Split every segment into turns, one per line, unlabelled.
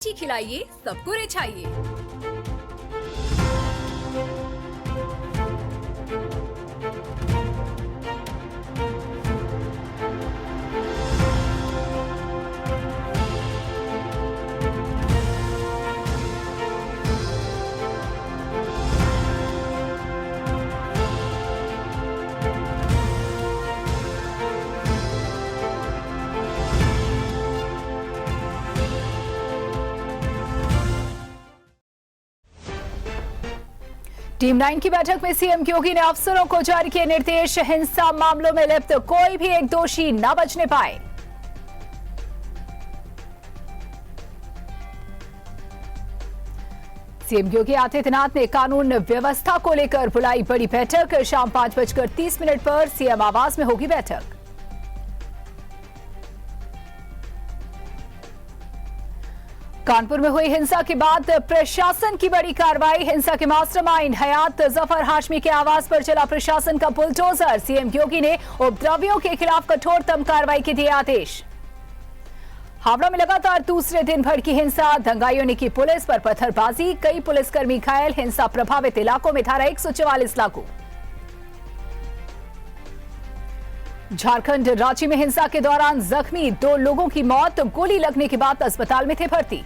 खिलाइए, सबको रिझाइए। टीम 9 की बैठक में सीएम योगी ने अफसरों को जारी किए निर्देश, हिंसा मामलों में लिप्त कोई भी एक दोषी न बचने पाए। सीएम योगी आदित्यनाथ ने कानून व्यवस्था को लेकर बुलाई बड़ी बैठक, शाम 5:30 पर सीएम आवास में होगी बैठक। कानपुर में हुई हिंसा के बाद प्रशासन की बड़ी कार्रवाई, हिंसा के मास्टरमाइंड हयात जफर हाशमी के आवास पर चला प्रशासन का बुलडोजर, सीएम योगी ने उपद्रवियों के खिलाफ कठोरतम कार्रवाई के दिए आदेश। हावड़ा में लगातार दूसरे दिन भड़की हिंसा, दंगाइयों ने की पुलिस पर पत्थरबाजी, कई पुलिसकर्मी घायल, हिंसा प्रभावित इलाकों में धारा 144 लागू। झारखंड रांची में हिंसा के दौरान जख्मी 2 लोगों की मौत, गोली लगने के बाद अस्पताल में थे भर्ती।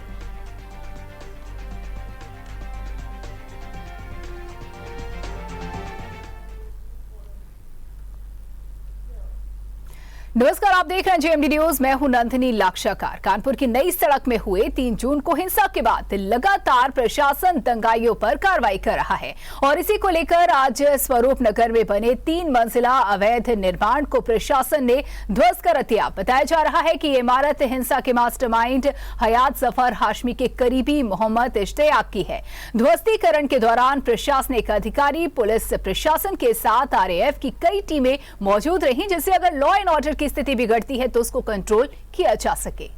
नमस्कार, आप देख रहे हैं जेएमडी न्यूज, मैं हूं नंदिनी लाक्षाकार। कानपुर की नई सड़क में हुए 3 जून को हिंसा के बाद लगातार प्रशासन दंगाइयों पर कार्रवाई कर रहा है और इसी को लेकर आज स्वरूप नगर में बने 3 मंजिला अवैध निर्माण को प्रशासन ने ध्वस्त कर दिया। बताया जा रहा है कि ये इमारत हिंसा के मास्टरमाइंड हयात जफर हाशमी के करीबी मोहम्मद इश्तियाक की है। ध्वस्तीकरण के दौरान प्रशासनिक अधिकारी, पुलिस प्रशासन के साथ आरएएफ की कई टीमें मौजूद रही, जिससे अगर लॉ एंड ऑर्डर स्थिति बिगड़ती है तो उसको कंट्रोल किया जा सके।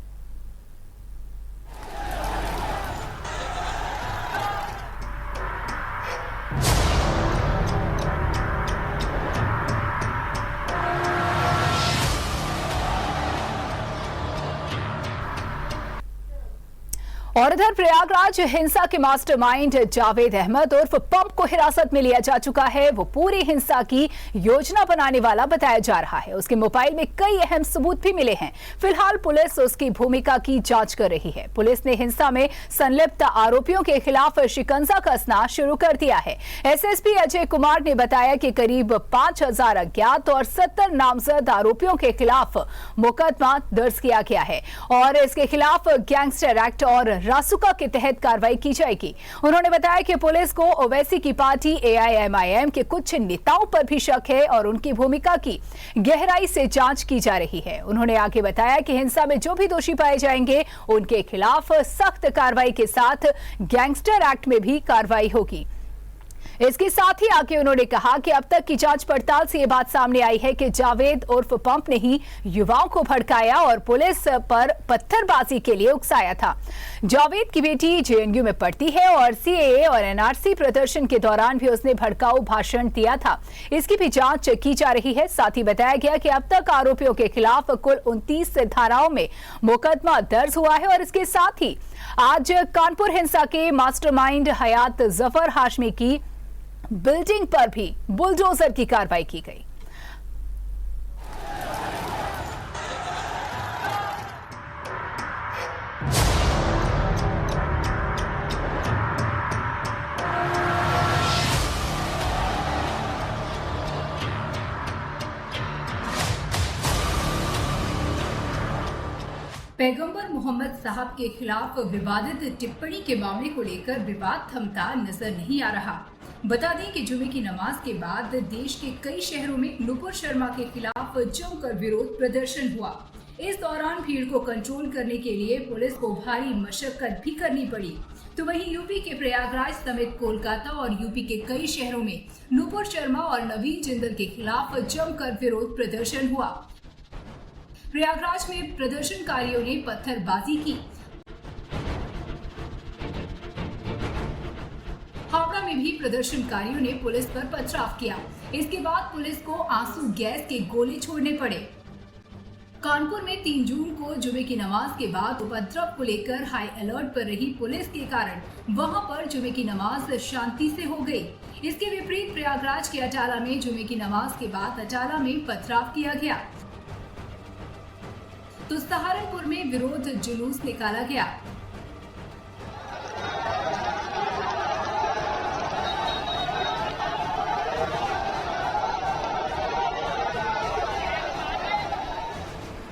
और इधर प्रयागराज हिंसा के मास्टरमाइंड जावेद अहमद उर्फ पंप को हिरासत में लिया जा चुका है। वो पूरी हिंसा की योजना बनाने वाला बताया जा रहा है। उसके मोबाइल में कई अहम सबूत भी मिले हैं। फिलहाल पुलिस उसकी भूमिका की जांच कर रही है। पुलिस ने हिंसा में संलिप्त आरोपियों के खिलाफ शिकंजा कसना शुरू कर दिया है। एसएसपी अजय कुमार ने बताया कि करीब 5000 अज्ञात और 70 नामजद आरोपियों के खिलाफ मुकदमा दर्ज किया गया है और इसके खिलाफ गैंगस्टर एक्ट और रासुका के तहत कार्रवाई की जाएगी। उन्होंने बताया कि पुलिस को ओवैसी की पार्टी एआईएमआईएम के कुछ नेताओं पर भी शक है और उनकी भूमिका की गहराई से जांच की जा रही है। उन्होंने आगे बताया कि हिंसा में जो भी दोषी पाए जाएंगे उनके खिलाफ सख्त कार्रवाई के साथ गैंगस्टर एक्ट में भी कार्रवाई होगी। इसके साथ ही आगे उन्होंने कहा कि अब तक की जांच पड़ताल से ये बात सामने आई है कि जावेद उर्फ पंप ने ही युवाओं को भड़काया और पुलिस पर पत्थरबाजी के लिए उकसाया था। जावेद की बेटी जेएनयू में पढ़ती है और सीएए और एनआरसी प्रदर्शन के दौरान भी उसने भड़काऊ भाषण दिया था। इसकी भी जांच की जा रही है। साथ ही बताया गया कि अब तक आरोपियों के खिलाफ कुल 29 धाराओं में मुकदमा दर्ज हुआ है और इसके साथ ही आज कानपुर हिंसा के मास्टरमाइंड हयात जफर हाशमी की बिल्डिंग पर भी बुलडोजर की कार्रवाई की गई। पैगंबर मोहम्मद साहब के खिलाफ विवादित टिप्पणी के मामले को लेकर विवाद थमता नजर नहीं आ रहा। बता दें कि जुमे की नमाज के बाद देश के कई शहरों में नुपुर शर्मा के खिलाफ जमकर विरोध प्रदर्शन हुआ। इस दौरान भीड़ को कंट्रोल करने के लिए पुलिस को भारी मशक्कत भी करनी पड़ी। तो वहीं यूपी के प्रयागराज समेत कोलकाता और यूपी के कई शहरों में नुपुर शर्मा और नवीन जिंदल के खिलाफ जमकर विरोध प्रदर्शन हुआ। प्रयागराज में प्रदर्शनकारियों ने पत्थरबाजी की। हावड़ा में भी प्रदर्शनकारियों ने पुलिस पर पथराव किया। इसके बाद पुलिस को आंसू गैस के गोले छोड़ने पड़े। कानपुर में 3 जून को जुमे की नमाज के बाद उपद्रव को लेकर हाई अलर्ट पर रही पुलिस के कारण वहां पर जुमे की नमाज शांति से हो गई। इसके विपरीत प्रयागराज के अटाला में जुमे की नमाज के बाद अटाला में पथराव किया गया तो सहारनपुर में विरोध जुलूस निकाला गया।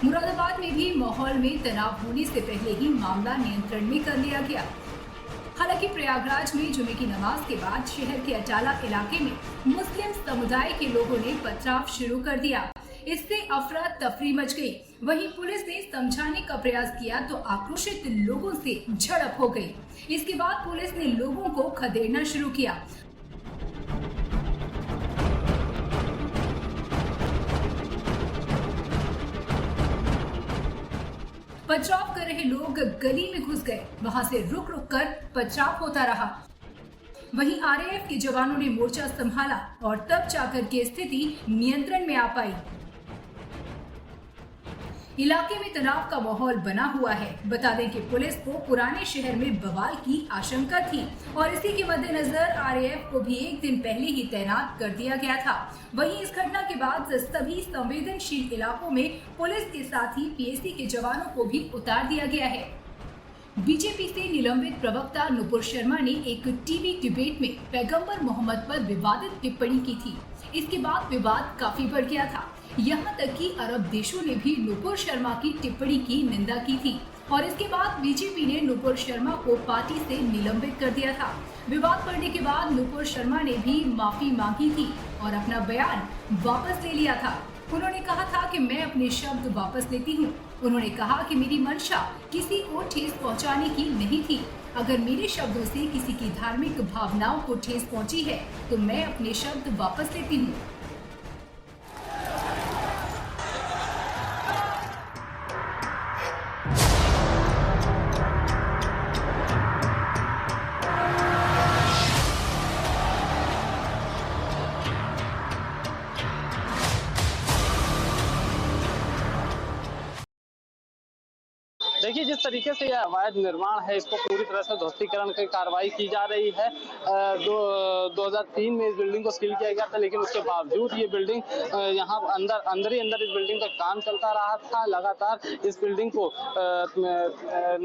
मुरादाबाद में भी माहौल में तनाव होने से पहले ही मामला नियंत्रण में कर लिया गया। हालांकि प्रयागराज में जुमे की नमाज के बाद शहर के अटाला इलाके में मुस्लिम समुदाय के लोगों ने पथराव शुरू कर दिया। इससे अफरा तफरी मच गई। वहीं पुलिस ने समझाने का प्रयास किया तो आक्रोशित लोगों से झड़प हो गई। इसके बाद पुलिस ने लोगों को खदेड़ना शुरू किया। पथराव कर रहे लोग गली में घुस गए। वहां से रुक रुक कर पथराव होता रहा। वहीं आरएएफ के जवानों ने मोर्चा संभाला और तब जाकर के स्थिति नियंत्रण में आ पाई। इलाके में तनाव का माहौल बना हुआ है। बता दें कि पुलिस को पुराने शहर में बवाल की आशंका थी और इसी के मद्देनजर आरएएफ को भी एक दिन पहले ही तैनात कर दिया गया था। वहीं इस घटना के बाद सभी संवेदनशील इलाकों में पुलिस के साथ ही पीएसी के जवानों को भी उतार दिया गया है। बीजेपी से निलंबित प्रवक्ता नुपुर शर्मा ने एक टीवी डिबेट में पैगंबर मोहम्मद पर विवादित टिप्पणी की थी। इसके बाद विवाद काफी बढ़ गया था। यहाँ तक कि अरब देशों ने भी नुपुर शर्मा की टिप्पणी की निंदा की थी और इसके बाद बीजेपी ने नुपुर शर्मा को पार्टी से निलंबित कर दिया था। विवाद बढ़ने के बाद नुपुर शर्मा ने भी माफी मांगी थी और अपना बयान वापस ले लिया था। उन्होंने कहा था कि मैं अपने शब्द वापस लेती हूँ। उन्होंने कहा कि मेरी मंशा किसी को ठेस पहुँचाने की नहीं थी। अगर मेरे शब्दों से किसी की धार्मिक भावनाओं को ठेस पहुँची है तो मैं अपने शब्द वापस लेती हूँ।
देखिए, जिस तरीके से यह अवैध निर्माण है इसको पूरी तरह से ध्वस्तीकरण की कार्रवाई की जा रही है। 2003 में इस बिल्डिंग को सील किया गया था, लेकिन उसके बावजूद ये बिल्डिंग यहाँ अंदर ही अंदर इस बिल्डिंग का काम चलता रहा था। लगातार इस बिल्डिंग को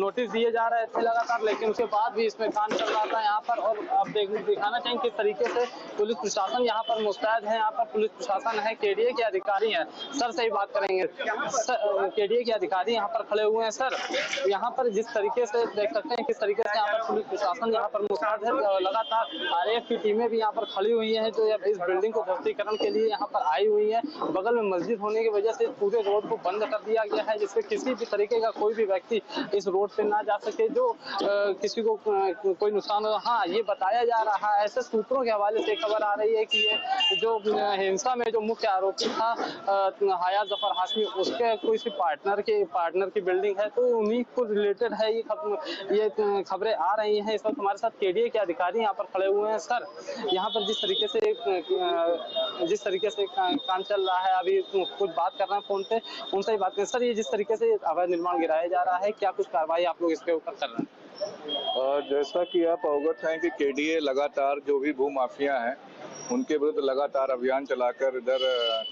नोटिस दिए जा रहे थे लगातार, लेकिन उसके बाद भी इसमें काम चल रहा था यहाँ पर। और अब दिखाना चाहेंगे किस तरीके से पुलिस प्रशासन यहाँ पर मुस्तैद है। यहाँ पर पुलिस प्रशासन है, केडीए के अधिकारी हैं। सर से ही बात करेंगे। केडीए के अधिकारी यहाँ पर खड़े हुए हैं। सर, यहाँ पर जिस तरीके से देख सकते हैं किस तरीके से यहाँ पर पुलिस प्रशासन यहाँ पर मुस्तैद है। लगातार आरएएफ की टीमें भी यहाँ पर खड़ी हुई हैं जो इस बिल्डिंग को ध्वस्तीकरण के लिए यहाँ पर आई हुई है। बगल में मस्जिद होने की वजह से पूरे रोड को बंद कर दिया गया है, जिससे किसी भी तरीके का कोई भी व्यक्ति इस रोड पे ना जा सके, जो किसी को कोई नुकसान हो। हाँ, ये बताया जा रहा है, ऐसे सूत्रों के हवाले से खबर आ रही है कि ये जो हिंसा में जो मुख्य आरोपी था हयात जफर हाशमी, उसके कोई सी पार्टनर की बिल्डिंग है, तो उन्हीं को रिलेटेड है ये खबरें आ रही हैं। इस वक्त हमारे साथ केडीए के अधिकारी यहाँ पर खड़े हुए हैं। सर, यहाँ पर जिस तरीके से काम चल रहा है, अभी कुछ बात कर रहे हैं फोन पे, उनसे ही बात करें। सर, ये जिस तरीके से अवैध निर्माण गिराया जा रहा है, क्या कुछ कार्रवाई आप लोग इसके ऊपर कर रहे हैं?
जैसा कि आप अवगत हैं कि केडीए लगातार जो भी भू माफिया हैं उनके विरुद्ध लगातार अभियान चलाकर इधर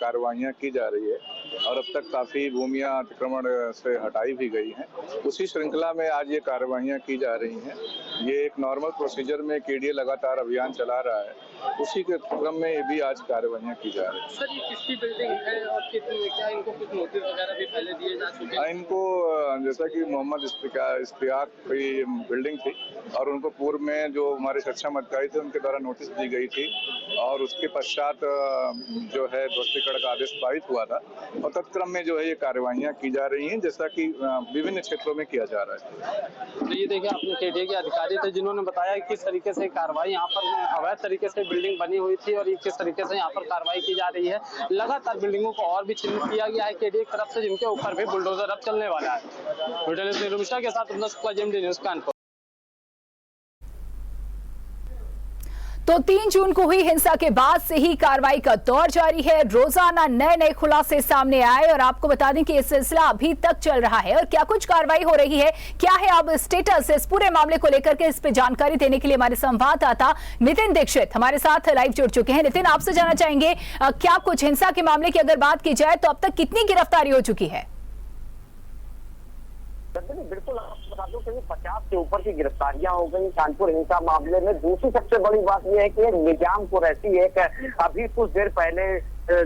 कार्रवाइयां की जा रही है और अब तक काफी भूमियां अतिक्रमण से हटाई भी गई हैं। उसी श्रृंखला में आज ये कार्रवाइयां की जा रही हैं। ये एक नॉर्मल प्रोसीजर में केडीए लगातार अभियान चला रहा है, उसी के क्रम में ये भी आज कार्रवाइयां की जा रही है।
सर, ये किसकी बिल्डिंग है और क्या इनको कुछ नोटिस वगैरह भी पहले दिए जा चुके हैं?
इनको जैसा कि मोहम्मद इश्तियाक की बिल्डिंग थी और उनको पूर्व में जो हमारे सक्षम अधिकारी थे उनके द्वारा नोटिस दी गई थी और उसके पश्चात जो है ध्वस्तीकरण का आदेश पारित हुआ था और तत्क्रम में जो है ये कार्रवाइयां की जा रही हैं, जैसा कि विभिन्न क्षेत्रों में किया जा रहा है।
तो ये देखिए, आपने केडीए के अधिकारी थे जिन्होंने बताया किस तरीके से कार्रवाई यहाँ पर अवैध तरीके से बिल्डिंग बनी हुई थी और किस तरीके से यहाँ पर कार्रवाई की जा रही है। लगातार बिल्डिंगों को और भी चिन्हित किया गया है केडीए की तरफ से, जिनके ऊपर भी बुलडोजर अब चलने वाला है। रुमिशा के साथ न्यूज़ कानपुर।
तो 3 जून को हुई हिंसा के बाद से ही कार्रवाई का दौर जारी है। रोजाना नए नए खुलासे सामने आए और आपको बता दें कि ये सिलसिला अभी तक चल रहा है और क्या कुछ कार्रवाई हो रही है, क्या है अब स्टेटस इस पूरे मामले को लेकर के, इस पे जानकारी देने के लिए हमारे संवाददाता नितिन दीक्षित हमारे साथ लाइव जुड़ चुके हैं। नितिन, आपसे जानना चाहेंगे क्या कुछ हिंसा के मामले की अगर बात की जाए तो अब तक कितनी गिरफ्तारी हो चुकी है?
बिल्कुल, आपको बता दूं कि 50 से ऊपर की गिरफ्तारियां हो गई कानपुर हिंसा मामले में। दूसरी सबसे बड़ी बात यह है कि निजाम कुरैशी एक अभी कुछ देर पहले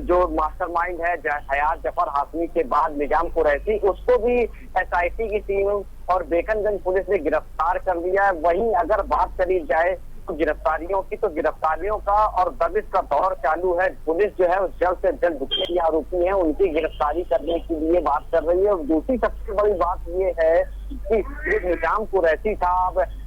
जो मास्टरमाइंड है हयात जफर हाशमी के बाद निजाम कुरैशी, उसको भी एसआईटी की टीम और बेकनगंज पुलिस ने गिरफ्तार कर लिया है। वहीं अगर बात करी जाए तो गिरफ्तारियों की, तो गिरफ्तारियों का और दबिश का दौर चालू है। पुलिस जो है जल्द से जल्द जितने आरोपी हैं उनकी गिरफ्तारी करने के लिए बात कर रही है। और दूसरी सबसे बड़ी बात ये है कि ये निजाम कुरैशी था,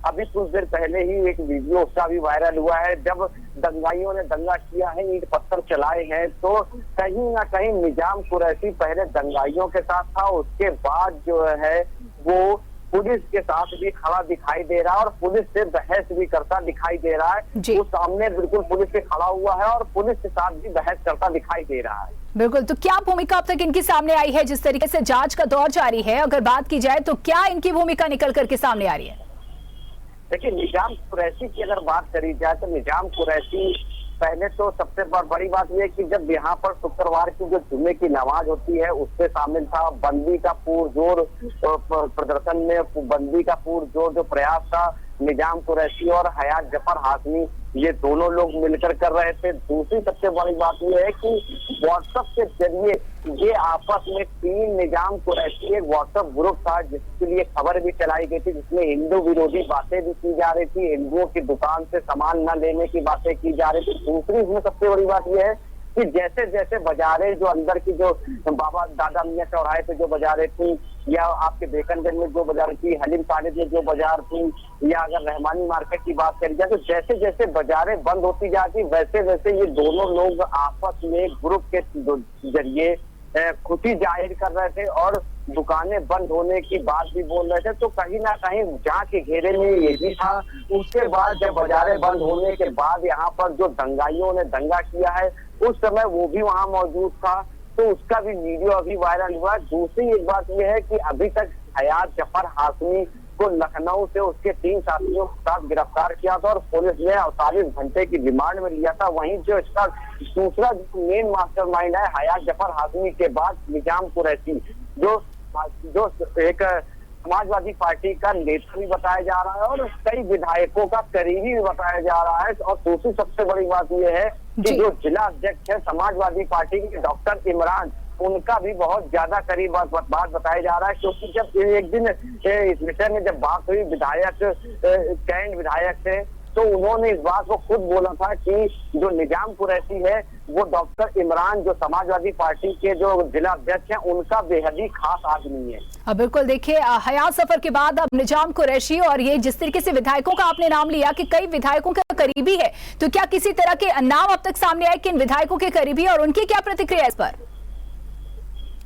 अभी कुछ देर पहले ही एक वीडियो उसका भी वायरल हुआ है। जब दंगाइयों ने दंगा किया है, ईंट पत्थर चलाए हैं, तो कहीं ना कहीं निजाम कुरैशी पहले दंगाइयों के साथ था, उसके बाद जो है वो पुलिस के साथ भी खड़ा दिखाई दे रहा है और पुलिस से बहस भी करता दिखाई दे रहा है। वो सामने बिल्कुल पुलिस के खड़ा हुआ है और पुलिस के साथ भी बहस करता दिखाई दे रहा है।
बिल्कुल, तो क्या भूमिका अब तक इनकी सामने आई है? जिस तरीके से जांच का दौर जारी है, अगर बात की जाए तो क्या इनकी भूमिका निकल करके सामने आ रही है?
देखिए, निजाम कुरैशी की अगर बात करी जाए तो निजाम कुरैशी पहले तो सबसे बड़ी बात यह है कि जब यहाँ पर शुक्रवार की जो जुम्मे की नमाज होती है उससे शामिल था। बंदी का पुरजोर प्रदर्शन में बंदी का पुरजोर जो प्रयास था निजाम कुरैशी और हयात जफर हाशमी, ये दोनों लोग मिलकर कर रहे थे। दूसरी सबसे बड़ी बात यह है कि व्हाट्सएप के जरिए ये आपस में 3 निजाम कुरैशी एक व्हाट्सएप ग्रुप था जिसके लिए खबर भी चलाई गई थी, जिसमें हिंदू विरोधी बातें भी की जा रही थी, हिंदुओं की दुकान से सामान न लेने की बातें की जा रही थी। दूसरी इसमें सबसे बड़ी बात यह है कि जैसे जैसे बाजारें जो अंदर की जो बाबा दादा मियां चौराहे पे जो बाजारें थी, या आपके बेकनगंज में जो बाजार थी, हलीम कॉलेज में जो बाजार थी, या अगर रहमानी मार्केट की बात करी जाए तो जैसे जैसे बाजारें बंद होती जाती वैसे वैसे ये दोनों लोग आपस में ग्रुप के जरिए खुशी जाहिर कर रहे थे और दुकानें बंद होने की बात भी बोल रहे थे। तो कहीं ना कहीं जांच के घेरे में ये भी था। उसके बाद जब बाजारें बंद होने के बाद यहाँ पर जो दंगाइयों ने दंगा किया है उस समय वो भी वहाँ मौजूद था, तो उसका भी वीडियो अभी वायरल हुआ। दूसरी एक बात यह है कि अभी तक हयात जफर हाशमी को लखनऊ से उसके 3 साथियों के साथ गिरफ्तार किया था और पुलिस ने 48 घंटे की रिमांड में लिया था। वहीं जो इसका दूसरा जो मेन मास्टरमाइंड है हयात जफर हाशमी के बाद निजाम कुरैशी, जो एक समाजवादी पार्टी का नेता भी बताया जा रहा है और कई विधायकों का करीबी भी बताया जा रहा है। और दूसरी सबसे बड़ी बात यह है कि जो जिला अध्यक्ष है समाजवादी पार्टी के डॉक्टर इमरान, उनका भी बहुत ज्यादा करीब बात बताया जा रहा है। क्योंकि जब एक दिन इस विषय में जब बात हुई विधायक कैंट विधायक से, तो उन्होंने इस बात को खुद बोला था कि जो निजाम कुरैशी है वो डॉक्टर इमरान जो समाजवादी पार्टी के जो जिला अध्यक्ष हैं उनका बेहद ही खास आदमी है।
बिल्कुल, देखिए हयात सफर के बाद अब निजाम कुरैशी और ये जिस तरीके से विधायकों का आपने नाम लिया कि कई विधायकों के करीबी है, तो क्या किसी तरह के नाम अब तक सामने आए कि इन विधायकों के करीबी और उनकी क्या प्रतिक्रिया इस पर?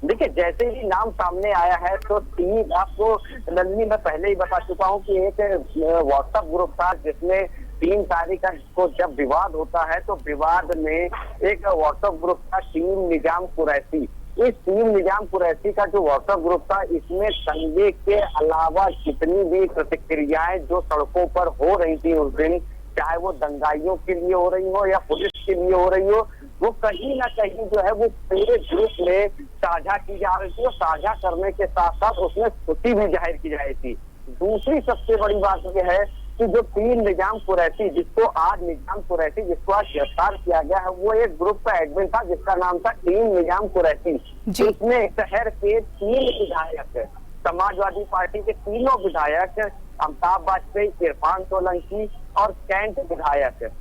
देखिए, जैसे ही नाम सामने आया है तो 3 आपको नंदिनी मैं पहले ही बता चुका हूँ कि एक व्हाट्सएप ग्रुप था जिसमें 3 तारीख को जब विवाद होता है तो विवाद में एक व्हाट्सएप ग्रुप था टीम निजाम कुरैशी। इस टीम निजाम कुरैशी का जो व्हाट्सएप ग्रुप था इसमें दंगे के अलावा जितनी भी प्रतिक्रियाएं जो सड़कों पर हो रही थी उस दिन, चाहे वो दंगाइयों के लिए हो रही हो या पुलिस के लिए हो रही हो, वो कहीं ना कहीं जो है वो पूरे ग्रुप में साझा की जा रही थी और साझा करने के साथ साथ उसमें खुशी भी जाहिर की जा रही थी। दूसरी सबसे बड़ी बात यह है कि जो 3 निजाम कुरैशी जिसको आज गिरफ्तार किया गया है वो एक ग्रुप का एडमिन था जिसका नाम था टीम निजाम कुरैशी। जिसमें शहर के 3 विधायक, समाजवादी पार्टी के तीनों विधायक, अमिताभ वाजपेयी, इरफान सोलंकी और कैंट विधायक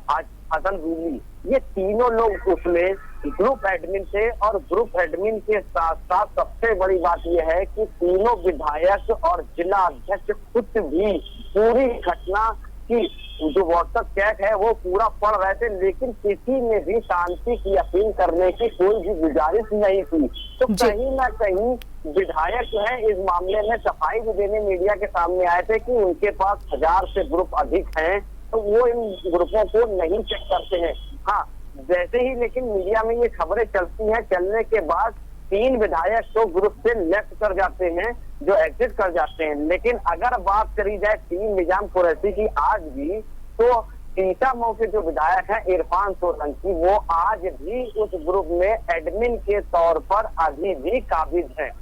आज हसन रूमी, ये तीनों लोग उसमें ग्रुप एडमिन थे। और ग्रुप एडमिन के साथ साथ सबसे बड़ी बात यह है कि तीनों विधायक और जिला अध्यक्ष खुद भी पूरी घटना की जो व्हाट्सएप चैट है वो पूरा पढ़ रहे थे, लेकिन किसी ने भी शांति की अपील करने की कोई भी गुजारिश नहीं थी। तो कहीं ना कहीं विधायक जो है इस मामले में सफाई भी देने मीडिया के सामने आए थे कि उनके पास 1000 से ग्रुप अधिक हैं तो वो इन ग्रुपों को नहीं चेक करते हैं। हाँ, जैसे ही लेकिन मीडिया में ये खबरें चलती हैं, चलने के बाद 3 विधायक तो ग्रुप से लेफ्ट कर जाते हैं, जो एग्जिट कर जाते हैं। लेकिन अगर बात करी जाए टीम निजाम कुरैशी की आज भी, तो सीतामऊ के जो विधायक हैं इरफान सोलंकी, वो आज भी उस ग्रुप में एडमिन के तौर पर अभी भी काबिज हैं।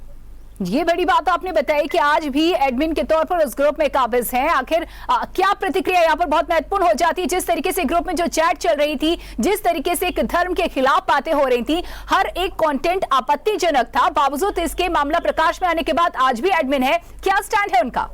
ये बड़ी बात आपने बताई कि आज भी एडमिन के तौर पर उस ग्रुप में काबिज हैं। आखिर क्या प्रतिक्रिया यहाँ पर बहुत महत्वपूर्ण हो जाती है। जिस तरीके से ग्रुप में जो चैट चल रही थी, जिस तरीके से एक धर्म के खिलाफ बातें हो रही थी, हर एक कंटेंट आपत्तिजनक था, बावजूद इसके मामला प्रकाश में आने के बाद आज भी एडमिन है। क्या स्टैंड है उनका?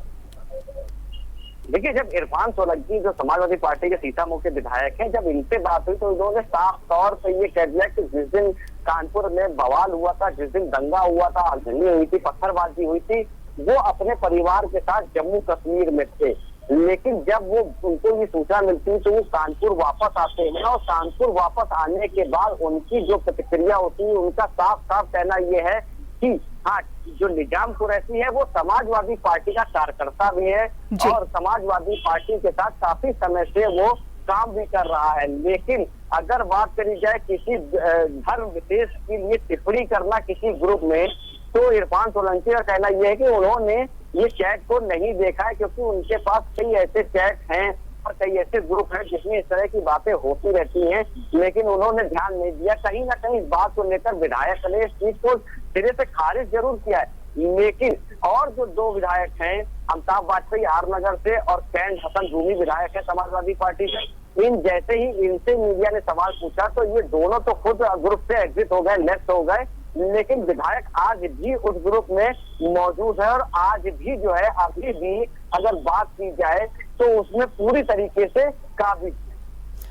देखिए, जब इरफान सोलंकी जो समाजवादी पार्टी के सीतामऊ के विधायक हैं, जब इनसे बात हुई तो उन्होंने साफ तौर पर ये कह दिया कि जिस दिन कानपुर में बवाल हुआ था, जिस दिन दंगा हुआ था, आगजनी हुई थी, पत्थरबाजी हुई थी, वो अपने परिवार के साथ जम्मू कश्मीर में थे। लेकिन जब वो उनको ये सूचना मिलती तो वो कानपुर वापस आते हैं, और कानपुर वापस आने के बाद उनकी जो प्रतिक्रिया होती है, उनका साफ साफ कहना ये है कि हाँ, जो निजाम कुरैशी है वो समाजवादी पार्टी का कार्यकर्ता भी है और समाजवादी पार्टी के साथ काफी समय से वो काम भी कर रहा है। लेकिन अगर बात करी जाए किसी धर्म विशेष के लिए टिप्पणी करना किसी ग्रुप में, तो इरफान सोलंकी का कहना यह है कि उन्होंने ये चैट को नहीं देखा है, क्योंकि उनके पास कई ऐसे चैट हैं और कई ऐसे ग्रुप हैं जिसमें इस तरह की बातें होती रहती हैं, लेकिन उन्होंने ध्यान नहीं दिया। कहीं ना कहीं इस बात को लेकर विधायक ने इस चीज को सिरे से खारिज जरूर किया है। लेकिन और जो 2 विधायक हैं, अमिताभ वाजपेयी आर नगर से और कैंट हसन रूमी विधायक है समाजवादी पार्टी से, इन जैसे ही इनसे मीडिया ने सवाल पूछा तो ये दोनों तो खुद ग्रुप से एग्जिट हो गए, लेफ्ट हो गए। लेकिन विधायक आज भी उस ग्रुप में मौजूद है और आज भी जो है, अभी भी अगर बात की जाए तो उसमें पूरी तरीके से काबिज।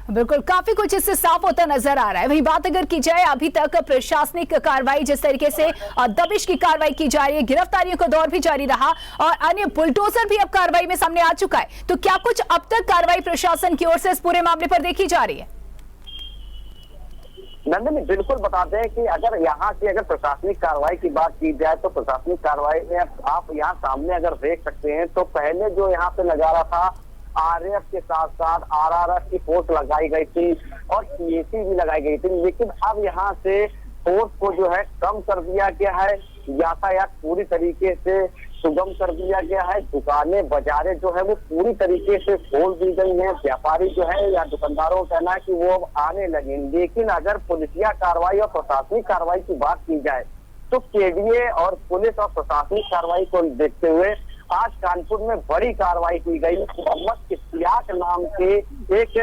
बिल्कुल, काफी कुछ इससे साफ होता नजर आ रहा है। वही बात अगर की जाए, अभी तक प्रशासनिक कार्रवाई जिस तरीके से दबिश की कार्रवाई की जा रही है, गिरफ्तारियों का दौर भी जारी रहा और अन्य बुलडोजर भी अब कार्रवाई में सामने आ चुका है, तो क्या कुछ अब तक कार्रवाई प्रशासन की ओर से इस पूरे मामले पर देखी जा रही है?
नंदनी, बिल्कुल बताते हैं कि अगर यहाँ की अगर प्रशासनिक कार्रवाई की बात की जाए तो प्रशासनिक कार्रवाई में आप यहाँ सामने अगर देख सकते हैं तो पहले जो यहाँ पे नजारा था, आरएएफ के साथ साथ आरआरएफ की फोर्स लगाई गई थी और सीएसी भी लगाई गई थी। लेकिन अब यहाँ से फोर्स को जो है कम कर दिया गया है, यातायात पूरी तरीके से सुगम कर दिया गया है, दुकानें बाजारें जो है वो पूरी तरीके से खोल दी गई हैं, व्यापारी जो है या दुकानदारों का कहना है कि वो अब आने लगे। लेकिन अगर पुलिसिया कार्रवाई और प्रशासनिक कार्रवाई की बात की जाए तो केडीए और पुलिस और प्रशासनिक कार्रवाई को देखते हुए आज कानपुर में बड़ी कार्रवाई की गई। मोहम्मद इश्तियाक नाम के एक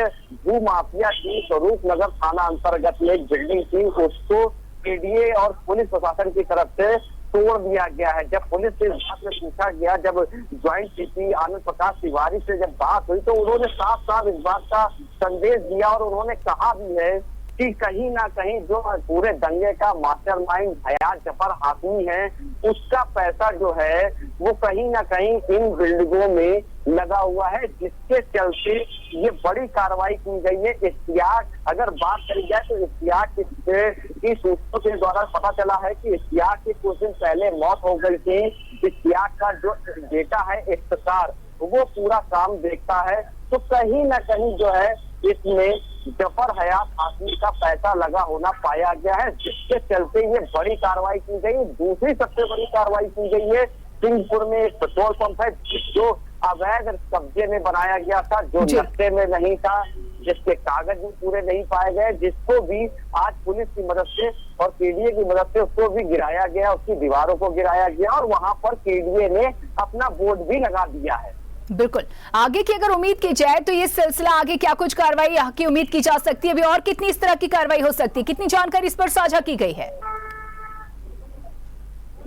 भू माफिया की स्वरूप नगर थाना अंतर्गत में एक बिल्डिंग थी, उसको केडीए और पुलिस प्रशासन की तरफ से तोड़ दिया गया है। जब पुलिस से इस बात में पूछा गया, जब ज्वाइंट सीपी आनंद प्रकाश तिवारी से जब बात हुई तो उन्होंने साफ साफ इस बात का संदेश दिया और उन्होंने कहा भी है कि कहीं ना कहीं जो पूरे दंगे का मास्टरमाइंड हयात जफर हाशमी है, उसका पैसा जो है वो कहीं ना कहीं इन बिल्डिंगों में लगा हुआ है, जिसके चलते ये बड़ी कार्रवाई की गई है। इश्तियाक, अगर बात करी जाए तो इश्तियाक की सूत्रों के द्वारा पता चला है कि इश्तियाक की कुछ दिन पहले मौत हो गई थी। इश्तियाक का जो बेटा है इफ्तिकार, वो पूरा काम देखता है, तो कहीं ना कहीं जो है इसमें जफर हयात हाशमी का पैसा लगा होना पाया गया है, जिसके चलते ये बड़ी कार्रवाई की गई। दूसरी सबसे बड़ी कार्रवाई की गई है सिंहपुर में एक पेट्रोल पंप है जो अवैध कब्जे में बनाया गया था, जो नक्शे में नहीं था, जिसके कागज भी पूरे नहीं पाए गए, जिसको भी आज पुलिस की मदद से और केडीए की मदद से उसको भी गिराया गया, उसकी दीवारों को गिराया गया और वहां पर केडीए ने अपना बोर्ड भी लगा दिया है।
बिल्कुल, आगे की अगर उम्मीद की जाए तो ये सिलसिला आगे क्या कुछ कार्रवाई की उम्मीद की जा सकती है, अभी और कितनी इस तरह की कार्रवाई हो सकती है, कितनी जानकारी इस पर साझा की गई है?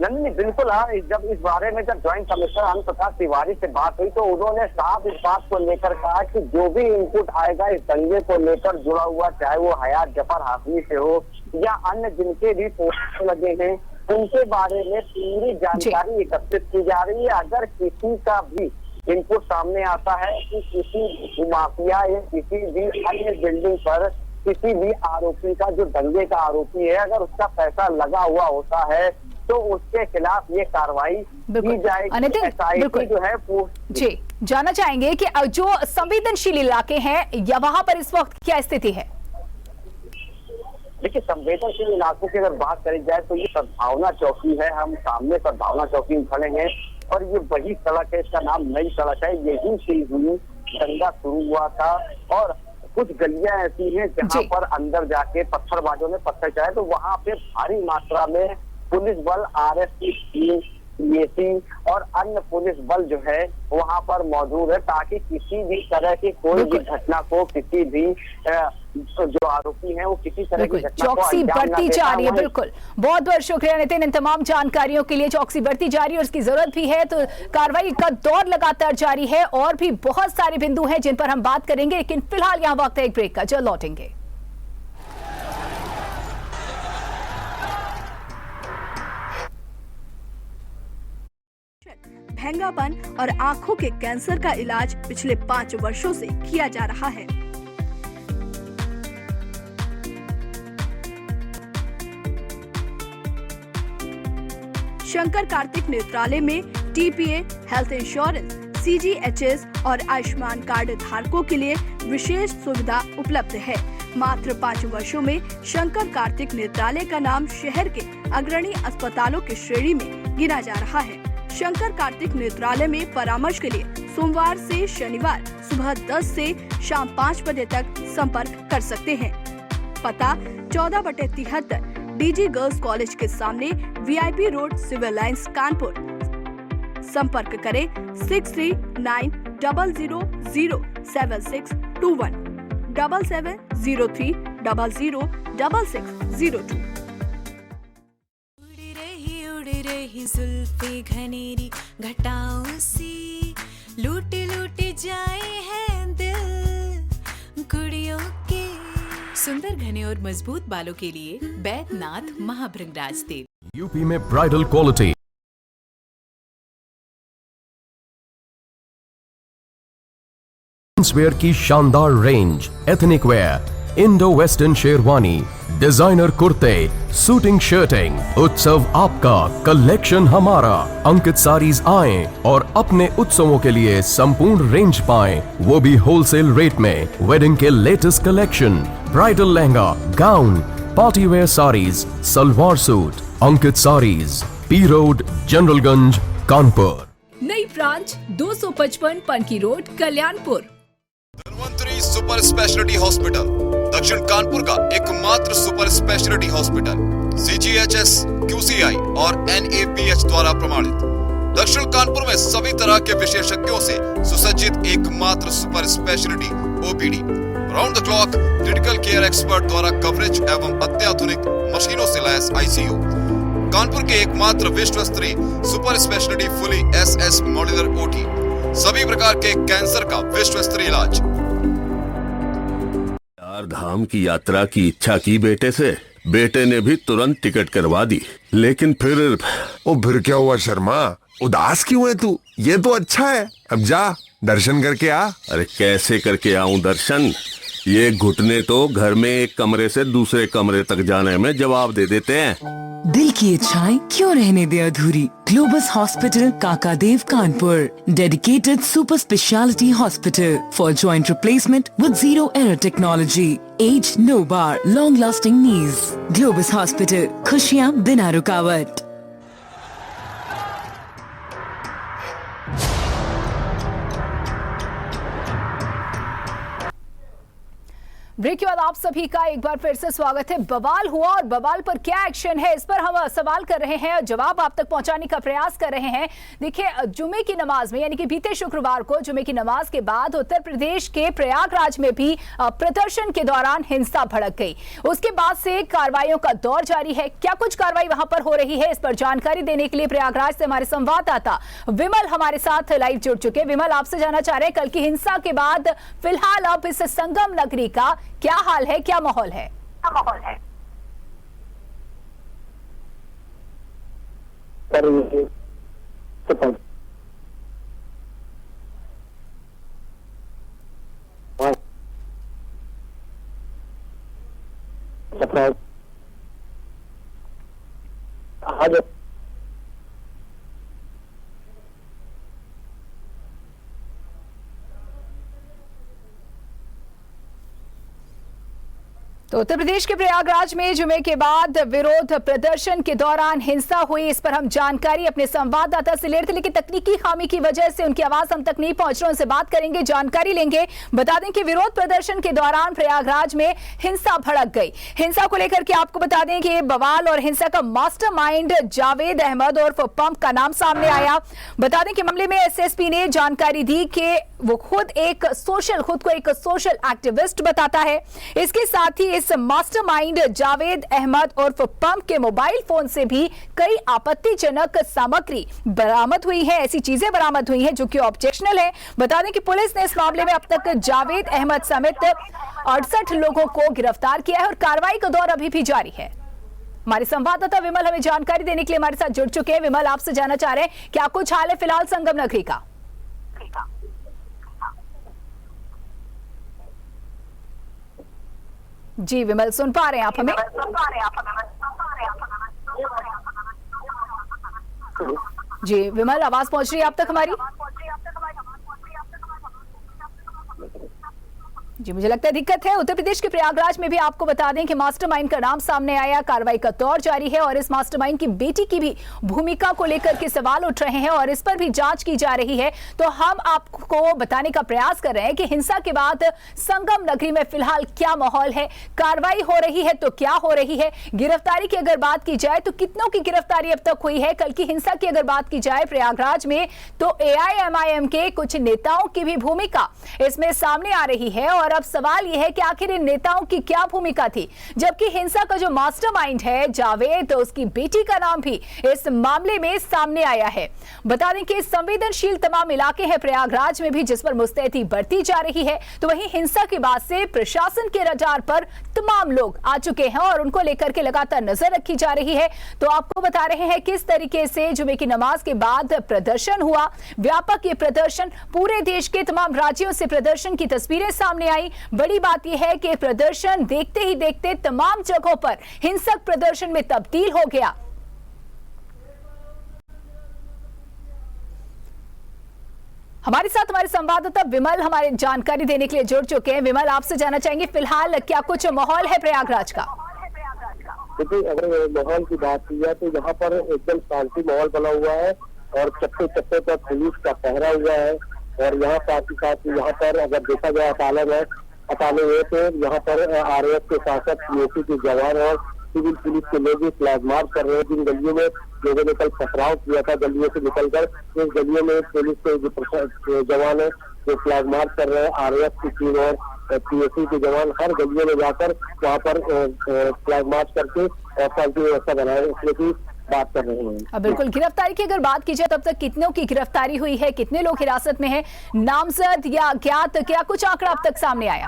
नंदिनी, बिल्कुल हाँ, जब इस बारे में जब ज्वाइंट कमिश्नर आनंद प्रकाश तिवारी से बात हुई तो उन्होंने साफ इस बात को लेकर कहा कि जो भी इनपुट आएगा इस दंगे को लेकर जुड़ा हुआ, चाहे वो हयात जफर हाशमी से हो या अन्य जिनके भी पोस्टर लगे हैं, उनके बारे में पूरी जानकारी एकत्रित की जा रही है। अगर किसी का भी इनपुट सामने आता है कि किसी माफिया या किसी भी अन्य बिल्डिंग पर किसी भी आरोपी का, जो दंगे का आरोपी है, अगर उसका पैसा लगा हुआ होता है तो उसके खिलाफ ये कार्रवाई की जाएगी।
नितिन,
SIT जो है
जी जानना चाहेंगे कि जो संवेदनशील इलाके हैं या वहां पर इस वक्त क्या स्थिति है।
देखिए, संवेदनशील इलाकों की अगर बात करी जाए तो ये सद्भावना चौकी है। हम सामने सद्भावना चौकी में खड़े हैं और ये वही सड़क है, इसका नाम नई सड़क है। यही से हुई दंगा शुरू हुआ था और कुछ गलियां ऐसी हैं जहां पर अंदर जाके पत्थरबाजों ने पत्थर चलाए, तो वहां पे भारी मात्रा में पुलिस बल, RF की टीम, PAC और अन्य पुलिस बल जो है वहां पर मौजूद है, ताकि किसी भी तरह की कोई भी घटना को, किसी भी जो आरोपी हैं वो किसी तरह की घटना को
चौकसी बढ़ती जा रही है। बिल्कुल, बहुत बहुत शुक्रिया नितिन इन तमाम जानकारियों के लिए। चौकसी बढ़ती जा रही है और उसकी जरूरत भी है, तो कार्रवाई का दौर लगातार जारी है और भी बहुत सारे बिंदु हैं जिन पर हम बात करेंगे, लेकिन फिलहाल यहाँ वक्त है एक ब्रेक का। जल्द लौटेंगे।
भेंगापन और आंखों के कैंसर का इलाज पिछले 5 वर्षों से किया जा रहा है। शंकर कार्तिक नेत्रालय में TPA, हेल्थ इंश्योरेंस, CGHS और आयुष्मान कार्ड धारकों के लिए विशेष सुविधा उपलब्ध है। मात्र 5 वर्षों में शंकर कार्तिक नेत्रालय का नाम शहर के अग्रणी अस्पतालों की श्रेणी में गिना जा रहा है। शंकर कार्तिक नेत्रालय में परामर्श के लिए सोमवार से शनिवार सुबह 10 से शाम 5 बजे तक संपर्क कर सकते हैं। पता 14/73 DG गर्ल्स कॉलेज के सामने VIP road, civil lines, Kanpur. संपर्क करें 63900762 7703006602।
उड़ रही जुल्फे घनेरी घटाओं सी, लूट लूट जाए हैं दिल कुड़ियों के। सुंदर घने और मजबूत बालों के लिए बैद्यनाथ महाभृंगराज तेल।
यूपी में ब्राइडल क्वालिटी, वेयर की शानदार range, ethnic wear, Indo western sherwani, designer कुर्ते, सूटिंग शर्टिंग। उत्सव आपका, कलेक्शन हमारा। अंकित साड़ीज आएं और अपने उत्सवों के लिए संपूर्ण रेंज पाएं, वो भी होलसेल रेट में। वेडिंग के latest collection, bridal lehenga, gown, party wear sarees, salwar suit. Ankit Sarees, P road, Generalganj, Kanpur.
नई branch 255 Panki road, Kalyanpur.
Dhanvantari super speciality hospital, दक्षिण कानपुर का एकमात्र super speciality hospital, CGHS, QCI और NABH द्वारा प्रमाणित। दक्षिण कानपुर में सभी तरह के विशेषज्ञों से सुसज्जित एकमात्र super speciality OPD, round the clock critical care expert द्वारा कवरेज एवं अत्याधुनिक मशीनों से लैस ICU। कानपुर के एकमात्र विश्व स्तरीय super speciality fully SS modular OT, सभी प्रकार के कैंसर का विश्व स्तरीय इलाज।
चार धाम की यात्रा की इच्छा की बेटे से, बेटे ने भी तुरंत टिकट करवा दी, लेकिन फिर
क्या हुआ शर्मा, उदास क्यों है तू? ये तो अच्छा है, अब जा दर्शन करके आ।
अरे कैसे करके आऊं दर्शन? ये घुटने तो घर में एक कमरे से दूसरे कमरे तक जाने में जवाब दे देते हैं।
दिल की इच्छाएं क्यों रहने दे अधूरी? Globus hospital, Kakadeo, Kanpur, dedicated super speciality hospital for joint replacement with zero error technology, age no bar, long lasting knees. Globus hospital, खुशियाँ बिना रुकावट।
ब्रेक के बाद आप सभी का एक बार फिर से स्वागत है। बवाल हुआ और बवाल पर क्या एक्शन है, इस पर हम सवाल कर रहे हैं और जवाब आप तक पहुंचाने का प्रयास कर रहे हैं। देखिए, जुमे की नमाज में, यानी कि बीते शुक्रवार को जुमे की नमाज के बाद उत्तर प्रदेश के प्रयागराज में भी प्रदर्शन के दौरान हिंसा भड़क गई। उसके बाद से कार्रवाइयों का दौर जारी है। क्या कुछ कार्रवाई वहां पर हो रही है, इस पर जानकारी देने के लिए प्रयागराज से हमारे संवाददाता विमल हमारे साथ लाइव जुड़ चुके। विमल, आपसे जानना चाह रहे हैं, कल की हिंसा के बाद फिलहाल अब इस संगम नगरी का क्या हाल है, क्या माहौल है? तो उत्तर प्रदेश के प्रयागराज में जुमे के बाद विरोध प्रदर्शन के दौरान हिंसा हुई, इस पर हम जानकारी अपने संवाददाता से ले रहे थे, लेकिन तकनीकी खामी की वजह से उनकी आवाज हम तक नहीं पहुंच रही। उनसे बात करेंगे, जानकारी लेंगे। बता दें कि विरोध प्रदर्शन के दौरान प्रयागराज में हिंसा भड़क गई। हिंसा को लेकर के आपको बता दें कि बवाल और हिंसा का मास्टरमाइंड जावेद अहमद उर्फ पंप का नाम सामने आया। बता दें कि मामले में एसएसपी ने जानकारी दी कि वो खुद को एक सोशल एक्टिविस्ट बताता है। इसके साथ ही इस मास्टरमाइंड जावेद अहमद उर्फ पंप के मोबाइल फोन से भी कई आपत्तिजनक सामग्री बरामद हुई है, ऐसी चीजें बरामद हुई हैं जो कि ऑब्जेक्शनल है। बता दें कि पुलिस ने इस मामले में अब तक जावेद अहमद समेत 68 लोगों को गिरफ्तार किया है और कार्रवाई का दौर अभी भी जारी है। हमारे संवाददाता विमल हमें जानकारी देने के लिए हमारे साथ जुड़ चुके हैं। विमल, आपसे जानना चाह रहे हैं क्या कुछ हाल है फिलहाल संगम नगरी का? जी विमल, सुन पा रहे हैं आप हमें? जी विमल, आवाज पहुंच रही है आप तक हमारी? जी मुझे लगता है दिक्कत है। उत्तर प्रदेश के प्रयागराज में भी आपको बता दें कि मास्टरमाइंड का नाम सामने आया, कार्रवाई का दौर जारी है और इस मास्टरमाइंड की बेटी की भी भूमिका को लेकर के सवाल उठ रहे हैं और इस पर भी जांच की जा रही है। तो हम आपको बताने का प्रयास कर रहे हैं कि हिंसा के बाद संगम नगरी में फिलहाल क्या माहौल है, कार्रवाई हो रही है तो क्या हो रही है, गिरफ्तारी की अगर बात की जाए तो कितनों की गिरफ्तारी अब तक हुई है। कल की हिंसा की अगर बात की जाए प्रयागराज में तो AIMIM के कुछ नेताओं की भी भूमिका इसमें सामने आ रही है और अब सवाल यह है कि आखिर इन नेताओं की क्या भूमिका थी, जबकि हिंसा का जो मास्टरमाइंड है जावेद, तो उसकी बेटी का नाम भी इस मामले में सामने आया है। बता दें कि संवेदनशील तमाम इलाके हैं प्रयागराज में भी जिस पर मुस्तैदी बढ़ती जा रही है, तो वहीं हिंसा के बाद से प्रशासन के रडार पर तमाम लोग आ चुके हैं और उनको लेकर के लगातार नजर रखी जा रही है। तो आपको बता रहे हैं किस तरीके से जुमे की नमाज के बाद प्रदर्शन हुआ, व्यापक ये प्रदर्शन, पूरे देश के तमाम राज्यों से प्रदर्शन की तस्वीरें सामने आई। बड़ी बात यह है कि प्रदर्शन देखते ही देखते तमाम जगहों पर हिंसक प्रदर्शन में तब्दील हो गया। हमारे साथ हमारे संवाददाता विमल हमारे जानकारी देने के लिए जुड़ चुके हैं। विमल, आपसे जानना चाहेंगे फिलहाल क्या कुछ माहौल है प्रयागराज का?
देखिए, अगर माहौल की बात की जाए तो यहाँ पर एकदम शांति माहौल बना हुआ है और चप्पे चप्पे पर पुलिस का पहरा हुआ है और यहाँ साथ ही साथ यहाँ पर अगर देखा जाए अटाले हुए तो यहाँ पर RAF के शासक, POC के जवान और सिविल पुलिस के लोग भी फ्लैग मार्च कर रहे हैं। जिन गलियों में लोगों ने कल पथराव किया था, गलियों से निकलकर उस गलियों में पुलिस के जो जवान है जो फ्लैग मार्च कर रहे हैं, RAF की टीम और POC के जवान हर गलियों में जाकर वहाँ पर फ्लैग मार्च करके शांति व्यवस्था बनाए रखने की बात कर रहे हैं।
बिल्कुल, गिरफ्तारी की अगर बात की जाए तब तक कितनों की गिरफ्तारी हुई है, कितने लोग हिरासत में हैं, नामजद या ज्ञात, क्या कुछ आंकड़ा अब तक सामने आया?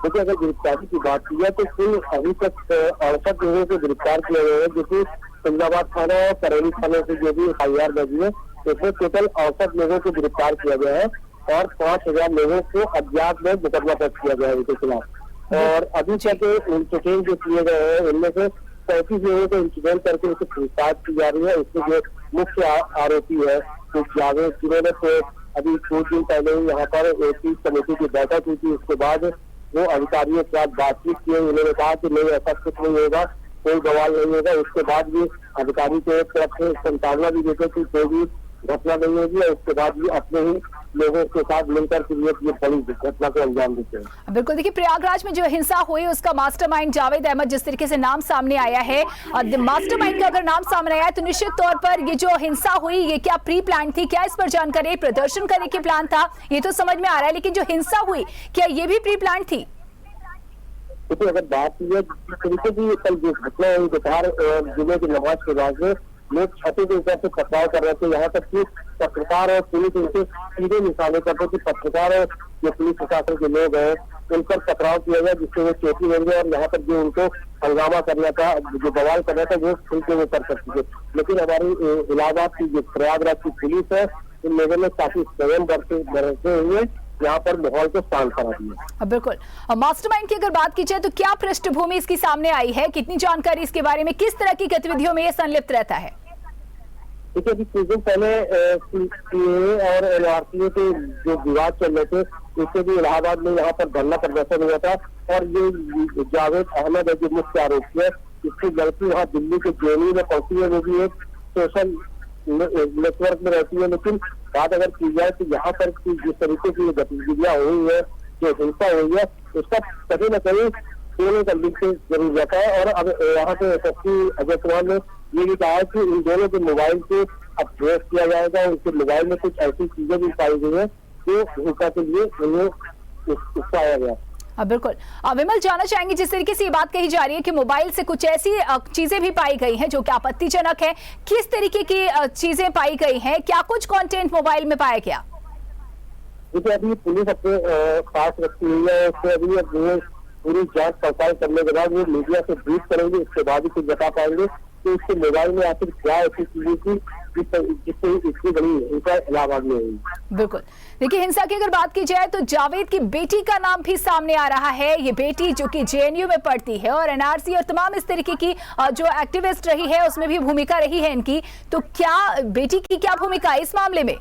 देखिए, अगर गिरफ्तारी की बात की जाए तो कुल अभी तक 68 लोगों को गिरफ्तार किया गया है, जो कि फैजाबाद थाना और करौली थाने से जो भी FIR दर्ज है उसमें टोटल 68 लोगों को गिरफ्तार किया गया है और 5000 लोगों को अज्ञात में मुकदमा दर्ज किया गया है उनके खिलाफ। और अभी तक इंसिडेंट जो किए गए हैं उनमें से 35 लोगों को इंसिडेंट करके उनसे पूछताछ की जा रही है। उसमें जो मुख्य आरोपी है जावेद, जिन्होंने तो अभी कुछ दिन पहले ही यहाँ पर एक कमेटी की बैठक हुई थी, उसके बाद वो अधिकारियों के साथ बातचीत की, उन्होंने कहा कि नहीं ऐसा कुछ नहीं होगा, कोई बवाल नहीं होगा। उसके बाद भी अधिकारी के तरफ से संतावना भी देते कि कोई भी घटना नहीं होगी और उसके बाद भी अपने ही लोगों के साथ मिलकर ये बड़ी घटना को अंजाम देते हैं।
बिल्कुल, देखिए प्रयागराज में जो हिंसा हुई उसका मास्टरमाइंड जावेद अहमद जिस तरीके से नाम सामने आया है, मास्टरमाइंड का अगर नाम सामने आया तो निश्चित तौर पर ये जो हिंसा हुई ये क्या प्री प्लान थी, क्या इस पर जानकारी? प्रदर्शन करने के प्लान था ये तो समझ में आ रहा है, लेकिन जो हिंसा हुई क्या ये भी प्री प्लान थी?
देखिए, अगर बात की जाए जिस तरीके की कल जो घटना हुई दोपहर जुमे की नमाज के बाद में लोग छतों के ऊपर से पथराव कर रहे थे, यहाँ तक कि पत्रकार और पुलिस उनसे सीधे निशाने करते कि पत्रकार और जो पुलिस प्रशासन के लोग हैं उन पर पथराव किया गया, जिससे वो चोटी बन गए और यहाँ पर जो उनको हंगामा करना था, जो बवाल करना था, वो खुल के वो कर सकते थे। लेकिन हमारी इलाहाबाद की जो प्रयागराज की पुलिस है उन लोगों ने काफी संयम बरतते हुए यहाँ पर माहौल को शांत करा दिया।
बिल्कुल, मास्टरमाइंड की अगर बात की जाए तो क्या पृष्ठभूमि इसकी सामने आई है, कितनी जानकारी इसके बारे में, किस तरह की गतिविधियों में ये संलिप्त रहता है?
देखिए अभी कुछ दिन पहले सीएए और एनआरसी के जो विवाद चल रहे थे, उससे भी इलाहाबाद में यहाँ पर धरना प्रदर्शन हुआ था। और ये जावेद अहमद है जो मुख्य आरोपी है, इसकी लड़की वहाँ दिल्ली के जेएनयू में पहुंची है, वो भी एक सोशल नेटवर्क में रहती है। लेकिन बात अगर की जाए तो यहाँ पर जिस तरीके की गतिविधियां हुई है, जो हिंसा हुई है, उसका कहीं न कहीं दोनों का लिंक जरूर रहता है। और अब यहाँ पे एसएसपी अजय कुमार ने ये भी कहा है कि इन दोनों के मोबाइल को अपडेट किया जाएगा। उनके मोबाइल में कुछ ऐसी चीजें भी पाई गई है जो हिंसा के लिए उन्हें उकसाया गया।
बिल्कुल। विमल, जानना चाहेंगे, जिस तरीके से ये बात कही जा रही है कि मोबाइल से कुछ ऐसी चीजें भी पाई गई हैं जो कि आपत्तिजनक है, किस तरीके की चीजें पाई गई हैं, क्या कुछ कंटेंट मोबाइल में पाया गया?
देखिए अभी पुलिस अपने पास रखी हुई है, उससे अभी पूरी जांच पड़ताल करने के बाद वो मीडिया से ब्रीफ करेंगे, उसके बाद ही कुछ बता पाएंगे कि उसके मोबाइल में आखिर क्या ऐसी चीजें थी जिससे इतनी बड़ी हिंसा इलाहाबाद में हुई।
बिल्कुल। देखिए हिंसा की अगर बात की जाए तो जावेद की बेटी का नाम भी सामने आ रहा है। ये बेटी जो कि जेएनयू में पढ़ती है और एनआरसी और तमाम इस तरीके की जो एक्टिविस्ट रही है उसमें भी भूमिका रही है इनकी, तो क्या बेटी की क्या भूमिका है इस मामले में?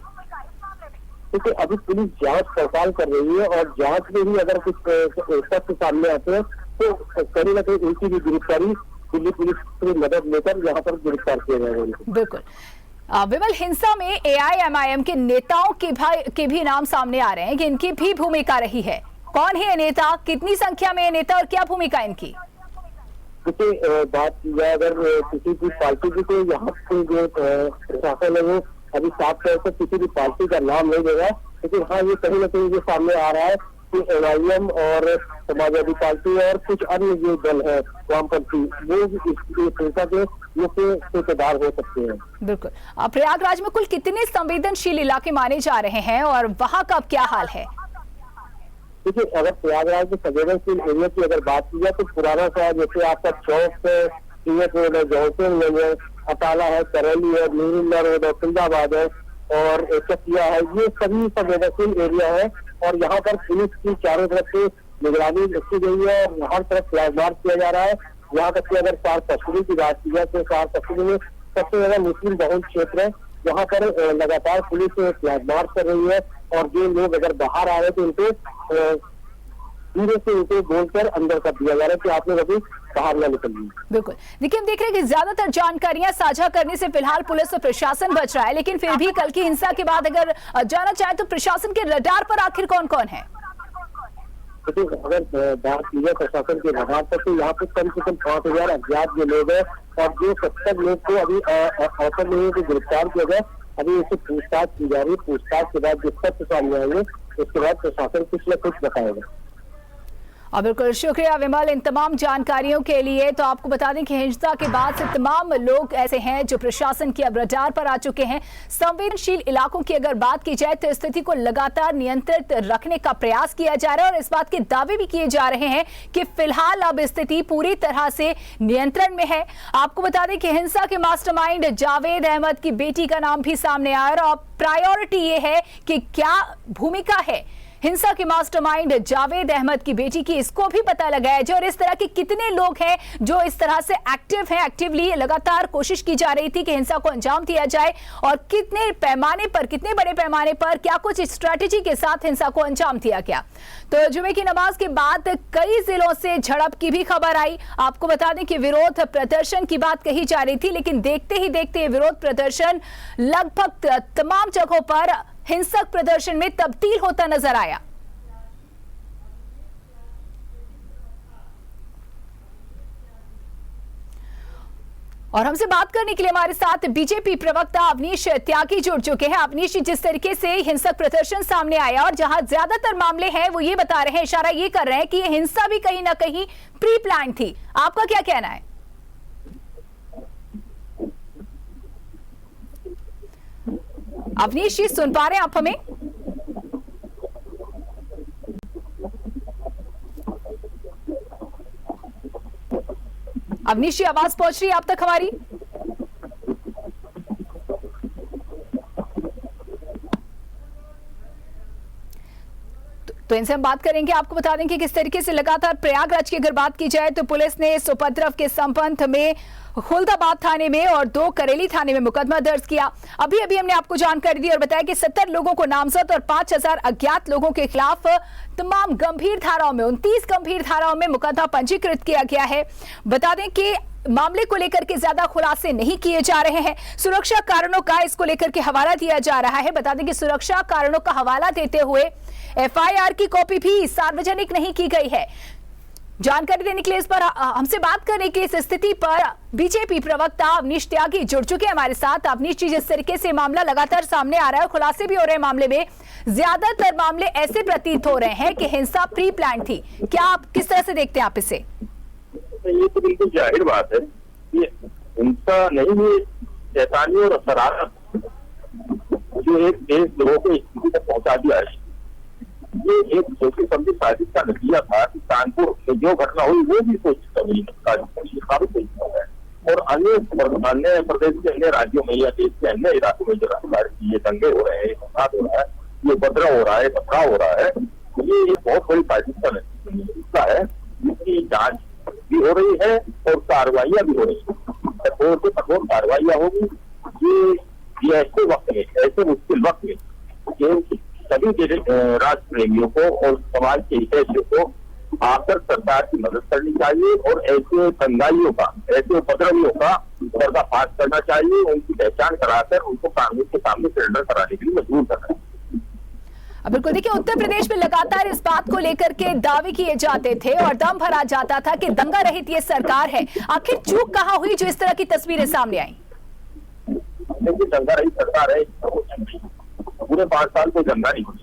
देखिए अभी पुलिस जांच पड़ताल कर रही है और जांच में ही अगर कुछ तथ्य सामने आते हैं तो कहीं ना कहीं उनकी भी गिरफ्तारी दिल्ली पुलिस की मदद लेकर यहाँ पर गिरफ्तार किया जाएगा।
बिल्कुल। विमल, हिंसा में एआईएमआईएम के नेताओं के भी नाम सामने आ रहे हैं कि इनकी भी भूमिका रही है। कौन है ये नेता, कितनी संख्या में ये नेता और क्या भूमिका इनकी?
देखिए बात की जाए अगर किसी भी पार्टी की, तो यहाँ पे जो प्रशासन है वो अभी साफ तौर पर किसी भी पार्टी का नाम नहीं देगा, लेकिन हाँ ये कहीं ना कहीं जो सामने आ रहा है कि एआईएम और समाजवादी पार्टी और कुछ अन्य जो दल है वामपंथी, वो इस हिंसा के मुख्य ठेकेदार हो सकते हैं।
बिल्कुल। प्रयागराज में कुल कितने संवेदनशील इलाके माने जा रहे हैं और वहाँ का क्या हाल है?
देखिए अगर प्रयागराज के संवेदनशील एरिया की अगर बात की जाए तो पुराना शहर जैसे आपका चौक है, रोड है, जौहसिंग है, अटाला है, करौली है, मीरुल्ला रोड है, फरीदाबाद है और चकिया है, ये सभी संवेदनशील एरिया है। और यहाँ पर पुलिस की चारों तरफ से निगरानी रखी गई है और हर तरफ फ्लैग मार्च किया जा रहा है। यहाँ तक कि अगर सार पश्चिमी की बात की जाए तो सार पश्चिमी में सबसे ज्यादा मुस्लिम बहुल क्षेत्र है, वहाँ पर लगातार पुलिस फ्लैग मार्च कर रही है और जो लोग अगर बाहर आ रहे हैं तो उनको धीरे से उनको बोलकर अंदर कर दिया जा रहा है कि आप लोग अभी बाहर न निकलिए।
बिल्कुल। देखिए हम देख रहे हैं कि ज्यादातर जानकारियां साझा करने से फिलहाल पुलिस और प्रशासन बच रहा है, लेकिन फिर भी कल की हिंसा के बाद अगर जाना चाहे तो प्रशासन के रडार पर आखिर कौन कौन है?
तो अगर बात की जाए प्रशासन के रडार पर तो यहाँ पे कम से कम 5000 अज्ञात जो लोग हैं और जो 70 लोग को अभी अवसर नहीं है गिरफ्तार किया गया। अभी उससे पूछताछ की जा रही है, पूछताछ के बाद जो तथ्य सामने आएंगे उसके बाद प्रशासन कुछ न कुछ बताएगा।
बिल्कुल, शुक्रिया विमल इन तमाम जानकारियों के लिए। तो आपको बता दें कि हिंसा के बाद से तमाम लोग ऐसे हैं जो प्रशासन की अब रडार पर आ चुके हैं। संवेदनशील इलाकों की अगर बात की जाए तो स्थिति को लगातार नियंत्रित रखने का प्रयास किया जा रहा है और इस बात के दावे भी किए जा रहे हैं कि फिलहाल अब स्थिति पूरी तरह से नियंत्रण में है। आपको बता दें कि हिंसा के मास्टरमाइंड जावेद अहमद की बेटी का नाम भी सामने आया और अब प्रायोरिटी ये है कि क्या भूमिका है हिंसा के मास्टरमाइंड जावेद अहमद की बेटी की, इसको भी पता लगाया जाए और इस तरह के कितने लोग हैं जो इस तरह से एक्टिव हैं। एक्टिवली लगातार कोशिश की जा रही थी कि हिंसा को अंजाम दिया जाए और कितने पैमाने पर, कितने बड़े पैमाने पर, क्या कुछ स्ट्रैटेजी के साथ हिंसा को अंजाम दिया गया। तो जुमे की नमाज के बाद कई जिलों से झड़प की भी खबर आई। आपको बता दें कि विरोध प्रदर्शन की बात कही जा रही थी, लेकिन देखते ही देखते विरोध प्रदर्शन लगभग तमाम जगहों पर हिंसक प्रदर्शन में तब्दील होता नजर आया। और हमसे बात करने के लिए हमारे साथ बीजेपी प्रवक्ता अवनीश त्यागी जुड़ चुके हैं। अवनीश, जिस तरीके से हिंसक प्रदर्शन सामने आया और जहां ज्यादातर मामले हैं वो ये बता रहे हैं, इशारा ये कर रहे हैं कि ये हिंसा भी कहीं ना कहीं प्री प्लान थी, आपका क्या कहना है? अवनीश जी, सुन पा रहे हैं आप हमें? अवनीश जी, आवाज पहुंच रही है आप तक हमारी? तो इनसे हम बात करेंगे। आपको बता दें कि किस तरीके से लगातार प्रयागराज की अगर बात की जाए तो पुलिस ने इस उपद्रव के संबंध में खुलदाबाद थाने में और 2 करेली थाने में मुकदमा दर्ज किया। अभी हमने आपको जानकारी दी और बताया कि 70 लोगों को नामजद और 5000 अज्ञात लोगों के खिलाफ तमाम गंभीर धाराओं में 29 गंभीर धाराओं में मुकदमा पंजीकृत किया गया है। बता दें कि मामले को लेकर के ज्यादा खुलासे नहीं किए जा रहे हैं। सुरक्षा कारणों का इसको लेकर के हवाला दिया जा रहा है। बता दें कि सुरक्षा कारणों का हवाला देते हुए एफआईआर की कॉपी भी सार्वजनिक नहीं की गई है। जानकारी देने के लिए इस पर हमसे बात करने की इस स्थिति पर बीजेपी प्रवक्ता अवनीश त्यागी जुड़ चुके हैं हमारे साथ। अवनीश जी, जिस तरीके से मामला लगातार सामने आ रहा है, खुलासे भी हो रहे हैं मामले में, ज्यादातर मामले ऐसे प्रतीत हो रहे हैं कि हिंसा प्री प्लान थी। क्या आप किस तरह से देखते हैं आप इसे?
ये तो बिल्कुल जाहिर बात है, ये हिंसा नहीं है, शैतानी और शरारत जो एक देश लोगों को स्थिति तक पहुंचा दिया है। ये एक सोची समझी साजिश का नतीजा था कि कानपुर में जो घटना हुई वो भी सोची समझी साबित हुई है। और अन्य प्रदेश के अन्य राज्यों में या देश के अन्य इलाकों में जो ये दंगे हो रहे हैं, फसाद हो रहा है, ये उपद्रव हो रहा है, पथराव हो रहा है, ये एक बहुत बड़ी साजिश का हिस्सा है जिसकी जांच भी हो रही है और कार्रवाइयां भी हो रही है। कठोर से कठोर कार्रवाइयां होगी। ये ऐसे वक्त में, ऐसे मुश्किल वक्त में सभी राष्ट्र प्रेमियों को और समाज के हितैषियों को आकर सरकार की मदद करनी चाहिए और ऐसे दंगाइयों का, ऐसे उपद्रवियों का पर्दाफाश करना चाहिए, उनकी पहचान कराकर उनको कानून के सामने सरेंडर कराने के लिए मजबूर करना चाहिए।
बिल्कुल, देखिए उत्तर प्रदेश में लगातार इस बात को लेकर के दावे किए जाते थे और दम भरा जाता था कि दंगा रहित ये सरकार है। आखिर चूक कहाँ हुई जो इस तरह की तस्वीरें सामने आई?
देखिए, दंगा रहित सरकार है, पूरे 5 साल को दंगा नहीं हुई।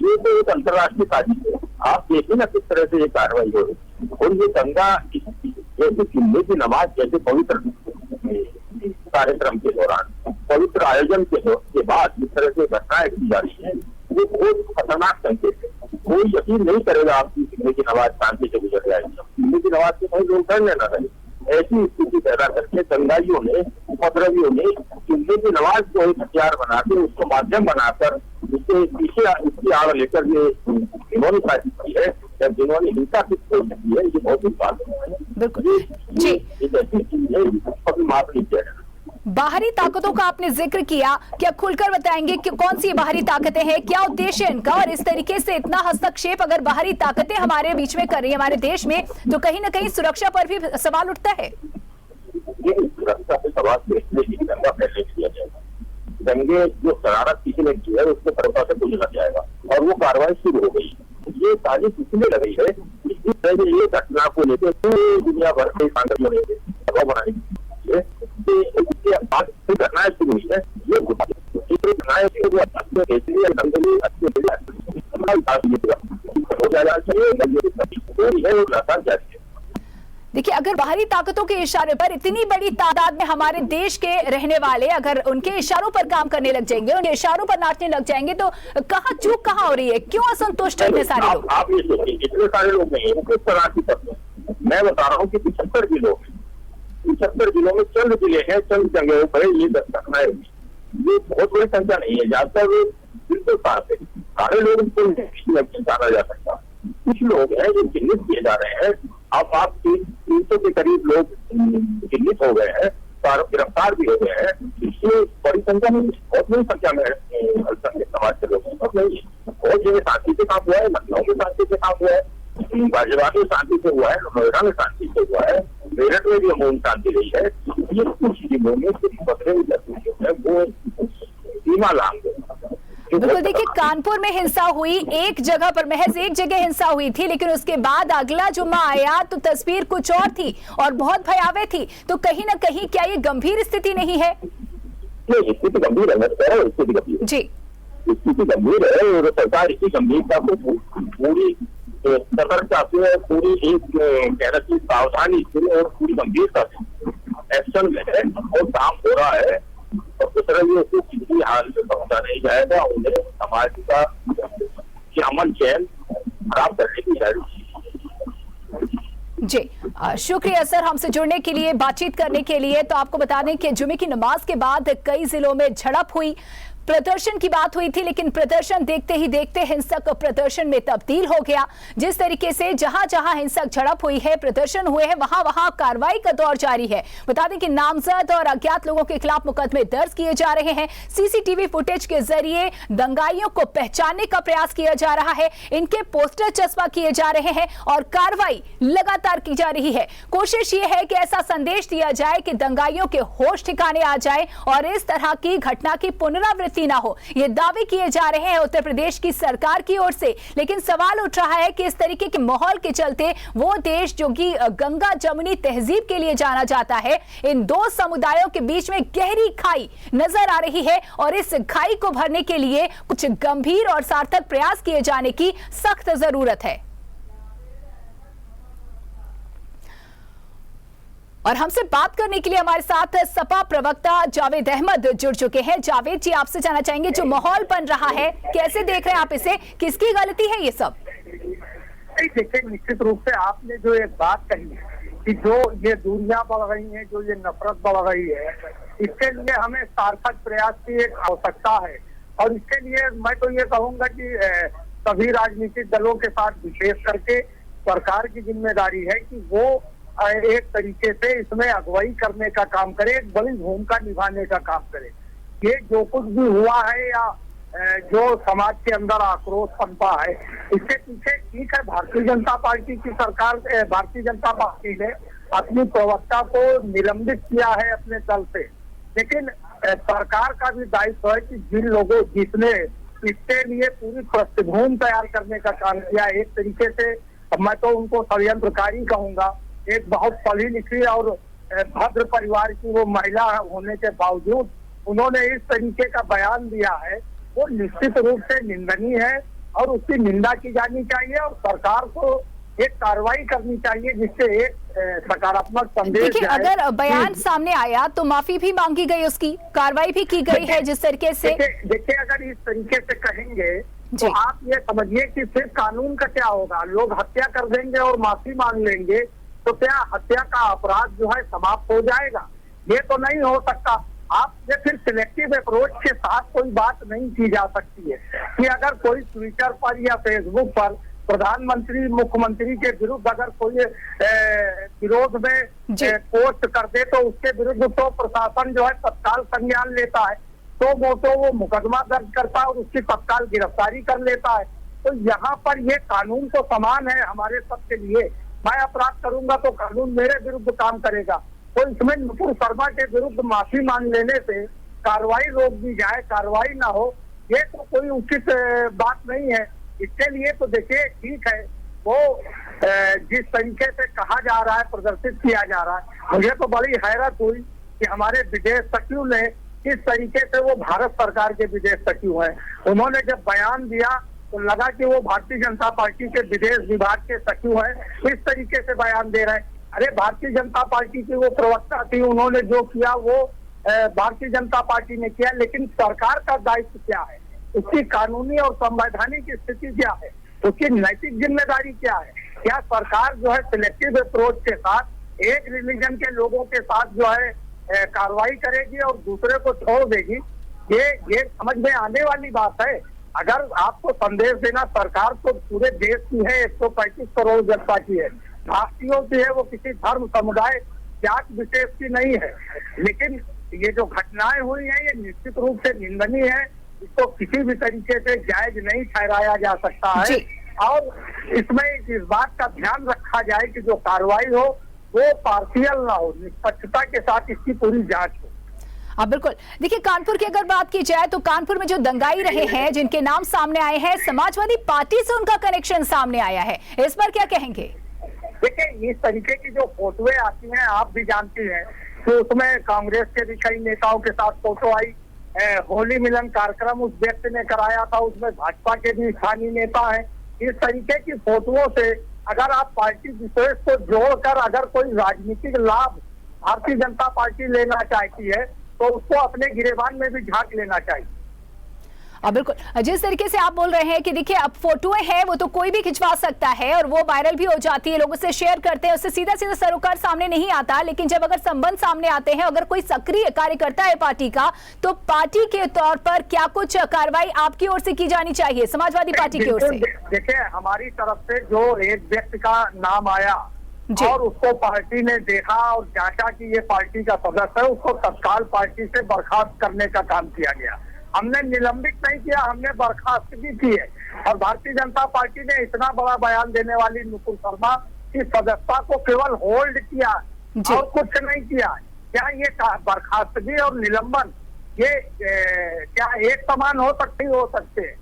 ये तो एक अंतर्राष्ट्रीय साजिश है। आप देखिए ना किस तरह से ये कार्रवाई हो रही है। और ये दंगा जैसे जुम्मे की नमाज जैसे पवित्र कार्यक्रम के दौरान, पवित्र आयोजन के बाद जिस तरह से घटनाएं की जा रही है, ये बहुत खतरनाक संकेत है। कोई यकीन नहीं करेगा आपकी जुम्मे की नमाज शांति से गुजर जाएगी। जुम्मे की नमाज से कोई लोग डरने न रहे। ऐसी स्थिति पैदा करके दंगाइयों ने, उपद्रवियों ने जुम्मे की नमाज को एक हथियार बनाकर, उसको माध्यम बनाकर, उसके पीछे इसकी आड़ लेकर ये जिन्होंने साजिश की है या जिन्होंने हिंसा की कोशिश की है, ये बहुत ही बात है।
बिल्कुल जी,
एक ऐसी चीज है जिसको कभी माफ नहीं किया जाएगा।
बाहरी ताकतों का आपने जिक्र किया, क्या खुलकर बताएंगे कि कौन सी बाहरी ताकतें हैं, क्या उद्देश्य है इनका? और इस तरीके से इतना हस्तक्षेप अगर बाहरी ताकतें हमारे बीच में कर रही है, हमारे देश में, तो कहीं ना कहीं सुरक्षा पर भी सवाल उठता है।
ये सुरक्षा पे सवाल दंगा फैलने किया जाएगा। दंगे जो शरारत किसी ने की है उसको सरकार से पूछा जाएगा और वो कार्रवाई शुरू हो गई। ये साजिश इसलिए लग रही है, इसी तरह ये घटना को लेकर पूरी दुनिया भर के सांसदों ने दबाव बनाने की घटनाएं शुरू हुई है। ये घटनाएं
देखिए, अगर बाहरी ताकतों के इशारे पर इतनी बड़ी तादाद में हमारे देश के रहने वाले अगर उनके इशारों पर काम करने लग जाएंगे, उनके इशारों पर नाचने लग जाएंगे, तो कहाँ चूक कहाँ हो रही है? क्यों असंतुष्ट है इतने सारे लोग?
आप ये सोचिए, इतने सारे लोग नहीं है, किस तरह की तत्व? मैं बता रहा हूँ कि 75 जिलों में 75 जिलों में चंद जिले हैं, चंद जगहों पर ये घटनाएं हुई। ये बहुत बड़ी संख्या नहीं है, ज्यादातर बिल्कुल साफ है। सारे लोग इनको नहीं जाना जा सकता। कुछ लोग हैं जो चिन्हित किए जा रहे हैं। अब आप 300 के करीब लोग चिन्हित हो गए हैं, गिरफ्तार भी हो गए हैं। इससे बड़ी संख्या में, बहुत बड़ी संख्या में समाज के लोग नहीं है। बहुत जगह शांति से काम हुआ है, लखनऊ में शांति से काम हुआ है, गाजियाबाद में शांति से हुआ है, नोएडा में शांति से हुआ है, मेरठ में भी अमूमन शांति रही है। ये कुछ जिलों में वो सीमा लांग गए।
बिल्कुल, देखिए कानपुर में हिंसा हुई, एक जगह पर, महज एक जगह हिंसा हुई थी, लेकिन उसके बाद अगला जुम्मा आया तो तस्वीर कुछ और थी और बहुत भयावह थी। तो कहीं ना कहीं क्या ये गंभीर स्थिति नहीं है?
नहीं, स्थिति गंभीर है, स्थिति गंभीर
जी,
स्थिति गंभीर है और सरकार इसी गंभीरता को पूरी सतर्कता से, पूरी एक कहना चाहिए सावधानी से और पूरी गंभीरता से एक्शन में है और काम हो रहा है। और दूसरा को किसी हाल में पहुंचा नहीं जाएगा, उन्हें समाज का अमन चैन खराब करने की जाएगी।
जी, शुक्रिया सर हमसे जुड़ने के लिए, बातचीत करने के लिए। तो आपको बता दें कि जुमे की नमाज के बाद कई जिलों में झड़प हुई, प्रदर्शन की बात हुई थी, लेकिन प्रदर्शन देखते ही देखते हिंसक प्रदर्शन में तब्दील हो गया। जिस तरीके से जहां जहां हिंसक झड़प हुई है, प्रदर्शन हुए हैं, वहां वहां कार्रवाई का दौर जारी है। बता दें कि नामजद और अज्ञात लोगों के खिलाफ मुकदमे दर्ज किए जा रहे हैं। सीसीटीवी फुटेज के जरिए दंगाइयों को पहचानने का प्रयास किया जा रहा है, इनके पोस्टर चस्पा किए जा रहे हैं और कार्रवाई लगातार की जा रही है। कोशिश ये है कि ऐसा संदेश दिया जाए कि दंगाइयों के होश ठिकाने आ जाए और इस तरह की घटना की पुनरावृत्ति ना हो। ये दावे किए जा रहे हैं उत्तर प्रदेश की सरकार की ओर से, लेकिन सवाल उठ रहा है कि इस तरीके के माहौल के चलते वो देश जो कि गंगा जमुनी तहजीब के लिए जाना जाता है, इन दो समुदायों के बीच में गहरी खाई नजर आ रही है और इस खाई को भरने के लिए कुछ गंभीर और सार्थक प्रयास किए जाने की सख्त जरूरत है। और हमसे बात करने के लिए हमारे साथ सपा प्रवक्ता जावेद अहमद जुड़ चुके हैं। जावेद जी, आपसे जानना चाहेंगे, जो माहौल बन रहा है कैसे देख रहे हैं आप इसे, किसकी गलती है ये सब?
देखिए, निश्चित रूप से आपने जो एक बात कही कि जो ये दूरियां बढ़ रही हैं, जो ये नफरत बढ़ रही है, इसके लिए हमें सार्थक प्रयास की एक आवश्यकता है। और इसके लिए मैं तो ये कहूंगा कि सभी राजनीतिक दलों के साथ विशेष करके सरकार की जिम्मेदारी है कि वो एक तरीके से इसमें अगुवाई करने का काम करे, एक बड़ी भूमिका निभाने का काम करे। ये जो कुछ भी हुआ है या जो समाज के अंदर आक्रोश पनपा है, इसके पीछे ठीक है भारतीय जनता पार्टी की सरकार, भारतीय जनता पार्टी ने अपनी प्रवक्ता को निलंबित किया है अपने दल से, लेकिन सरकार का भी दायित्व है कि जिन लोगों जिसने इसके लिए पूरी पृष्ठभूमि तैयार करने का काम किया, एक तरीके से मैं तो उनको षड्यंत्रकारी कहूंगा। एक बहुत पढ़ी लिखी और भद्र परिवार की वो महिला होने के बावजूद उन्होंने इस तरीके का बयान दिया है, वो निश्चित रूप से निंदनीय है और उसकी निंदा की जानी चाहिए और सरकार को एक कार्रवाई करनी चाहिए जिससे एक सकारात्मक संदेश।
देखिए, अगर बयान सामने आया तो माफी भी मांगी गई, उसकी कार्रवाई भी की गई है जिस तरीके से।
देखिए, अगर इस तरीके से कहेंगे तो आप ये समझिए कि फिर कानून का क्या होगा। लोग हत्या कर देंगे और माफी मांग लेंगे तो क्या हत्या का अपराध जो है समाप्त हो जाएगा? ये तो नहीं हो सकता। आप ये फिर सिलेक्टिव अप्रोच के साथ कोई बात नहीं की जा सकती है कि अगर कोई ट्विटर पर या फेसबुक पर प्रधानमंत्री मुख्यमंत्री के विरुद्ध अगर कोई विरोध में पोस्ट कर दे तो उसके विरुद्ध तो प्रशासन जो है तत्काल संज्ञान लेता है, तो वो मुकदमा दर्ज करता है और उसकी तत्काल गिरफ्तारी कर लेता है। तो यहाँ पर ये कानून तो समान है हमारे सबके लिए। मैं अपराध करूंगा तो कानून मेरे विरुद्ध काम करेगा। तो इसमें नुपुर शर्मा के विरुद्ध माफी मांग लेने से कार्रवाई रोक दी जाए, कार्रवाई ना हो, ये तो कोई उचित बात नहीं है। इसके लिए तो देखिए, ठीक है, वो जिस तरीके से कहा जा रहा है, प्रदर्शित किया जा रहा है, मुझे तो बड़ी हैरत हुई कि हमारे विदेश सचिव ने किस तरीके से, वो भारत सरकार के विदेश सचिव हैं, उन्होंने जब बयान दिया तो लगा कि वो भारतीय जनता पार्टी के विदेश विभाग के सचिव हैं, इस तरीके से बयान दे रहे हैं। अरे भारतीय जनता पार्टी की वो प्रवक्ता थी, उन्होंने जो किया वो भारतीय जनता पार्टी ने किया, लेकिन सरकार का दायित्व क्या है, उसकी कानूनी और संवैधानिक स्थिति क्या है, उसकी नैतिक जिम्मेदारी क्या है? क्या सरकार जो है सिलेक्टिव अप्रोच के साथ एक रिलीजन के लोगों के साथ जो है कार्रवाई करेगी और दूसरे को छोड़ देगी? ये समझ में आने वाली बात है। अगर आपको संदेश देना, सरकार तो पूरे देश की है, 135 करोड़ जनता की है, भारतीयों की है, वो किसी धर्म समुदाय जात विशेष की नहीं है। लेकिन ये जो घटनाएं हुई हैं ये निश्चित रूप से निंदनीय है, इसको किसी भी तरीके से जायज नहीं ठहराया जा सकता है। और इसमें इस बात का ध्यान रखा जाए कि जो कार्रवाई हो वो पार्शियल ना हो, निष्पक्षता के साथ इसकी पूरी जांच हो।
हाँ बिल्कुल। देखिए, कानपुर की अगर बात की जाए तो कानपुर में जो दंगाई रहे हैं, जिनके नाम सामने आए हैं, समाजवादी पार्टी से उनका कनेक्शन सामने आया है, इस पर क्या कहेंगे?
देखिए, इस तरीके की जो फोटोएं आती हैं, आप भी जानती हैं कि उसमें कांग्रेस के भी कई नेताओं के साथ फोटो आई। होली मिलन कार्यक्रम उस व्यक्ति ने कराया था, उसमें भाजपा के भी स्थानीय नेता हैं। इस तरीके की फोटोओं से अगर आप पार्टी विशेष को जोड़कर अगर कोई राजनीतिक लाभ भारतीय जनता पार्टी लेना चाहती है तो उसको अपने गिरेबान में भी झांक लेना चाहिए।
अब बिल्कुल जिस तरीके से आप बोल रहे हैं कि देखिए अब फोटोएं हैं वो तो कोई भी खिंचवा सकता है और वो वायरल भी हो जाती है, लोगों से शेयर करते हैं, उससे सीधा सीधा सरोकार सामने नहीं आता। लेकिन जब अगर संबंध सामने आते हैं, अगर कोई सक्रिय कार्यकर्ता है पार्टी का, तो पार्टी के तौर पर क्या कुछ कार्रवाई आपकी ओर से की जानी चाहिए, समाजवादी पार्टी की ओर से?
देखिए, हमारी तरफ से जो एक व्यक्ति का नाम आया और उसको पार्टी ने देखा और जांचा कि ये पार्टी का सदस्य है, उसको तत्काल पार्टी से बर्खास्त करने का काम किया गया। हमने निलंबित नहीं किया, हमने बर्खास्त भी की है। और भारतीय जनता पार्टी ने इतना बड़ा बयान देने वाली नुपुर शर्मा की सदस्यता को केवल होल्ड किया और कुछ नहीं किया। क्या ये बर्खास्तगी और निलंबन ये क्या एक समान हो सकते हैं?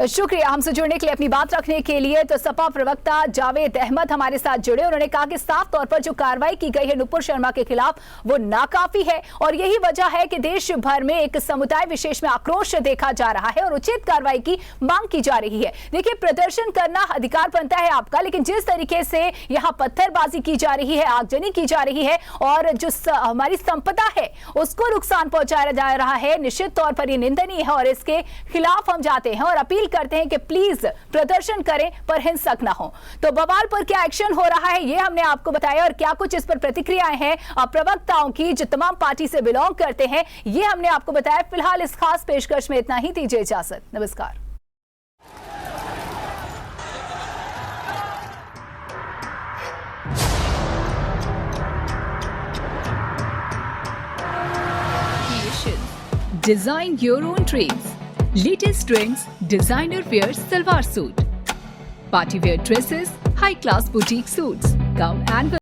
शुक्रिया हमसे जुड़ने के लिए, अपनी बात रखने के लिए। तो सपा प्रवक्ता जावेद अहमद हमारे साथ जुड़े, उन्होंने कहा कि साफ तौर पर जो कार्रवाई की गई है नुपुर शर्मा के खिलाफ वो नाकाफी है और यही वजह है कि देश भर में एक समुदाय विशेष में आक्रोश देखा जा रहा है और उचित कार्रवाई की मांग की जा रही है। देखिए, प्रदर्शन करना अधिकार बनता है आपका, लेकिन जिस तरीके से यहाँ पत्थरबाजी की जा रही है, आगजनी की जा रही है और जो हमारी संपदा है उसको नुकसान पहुंचाया जा रहा है, निश्चित तौर पर ये निंदनीय है और इसके खिलाफ हम जाते हैं और अपील करते हैं कि प्लीज प्रदर्शन करें पर हिंसक ना हो। तो बवाल पर क्या एक्शन हो रहा है ये हमने आपको बताया और क्या कुछ इस पर प्रतिक्रियाएं हैं प्रवक्ताओं की जो तमाम पार्टी से बिलोंग करते हैं, ये हमने आपको बताया। फिलहाल इस खास पेशकश में इतना ही, दीजिए इजाजत, नमस्कार।
Design your own trends. Latest trends, designer wear salwar suit, party wear dresses, high class boutique suits. Come and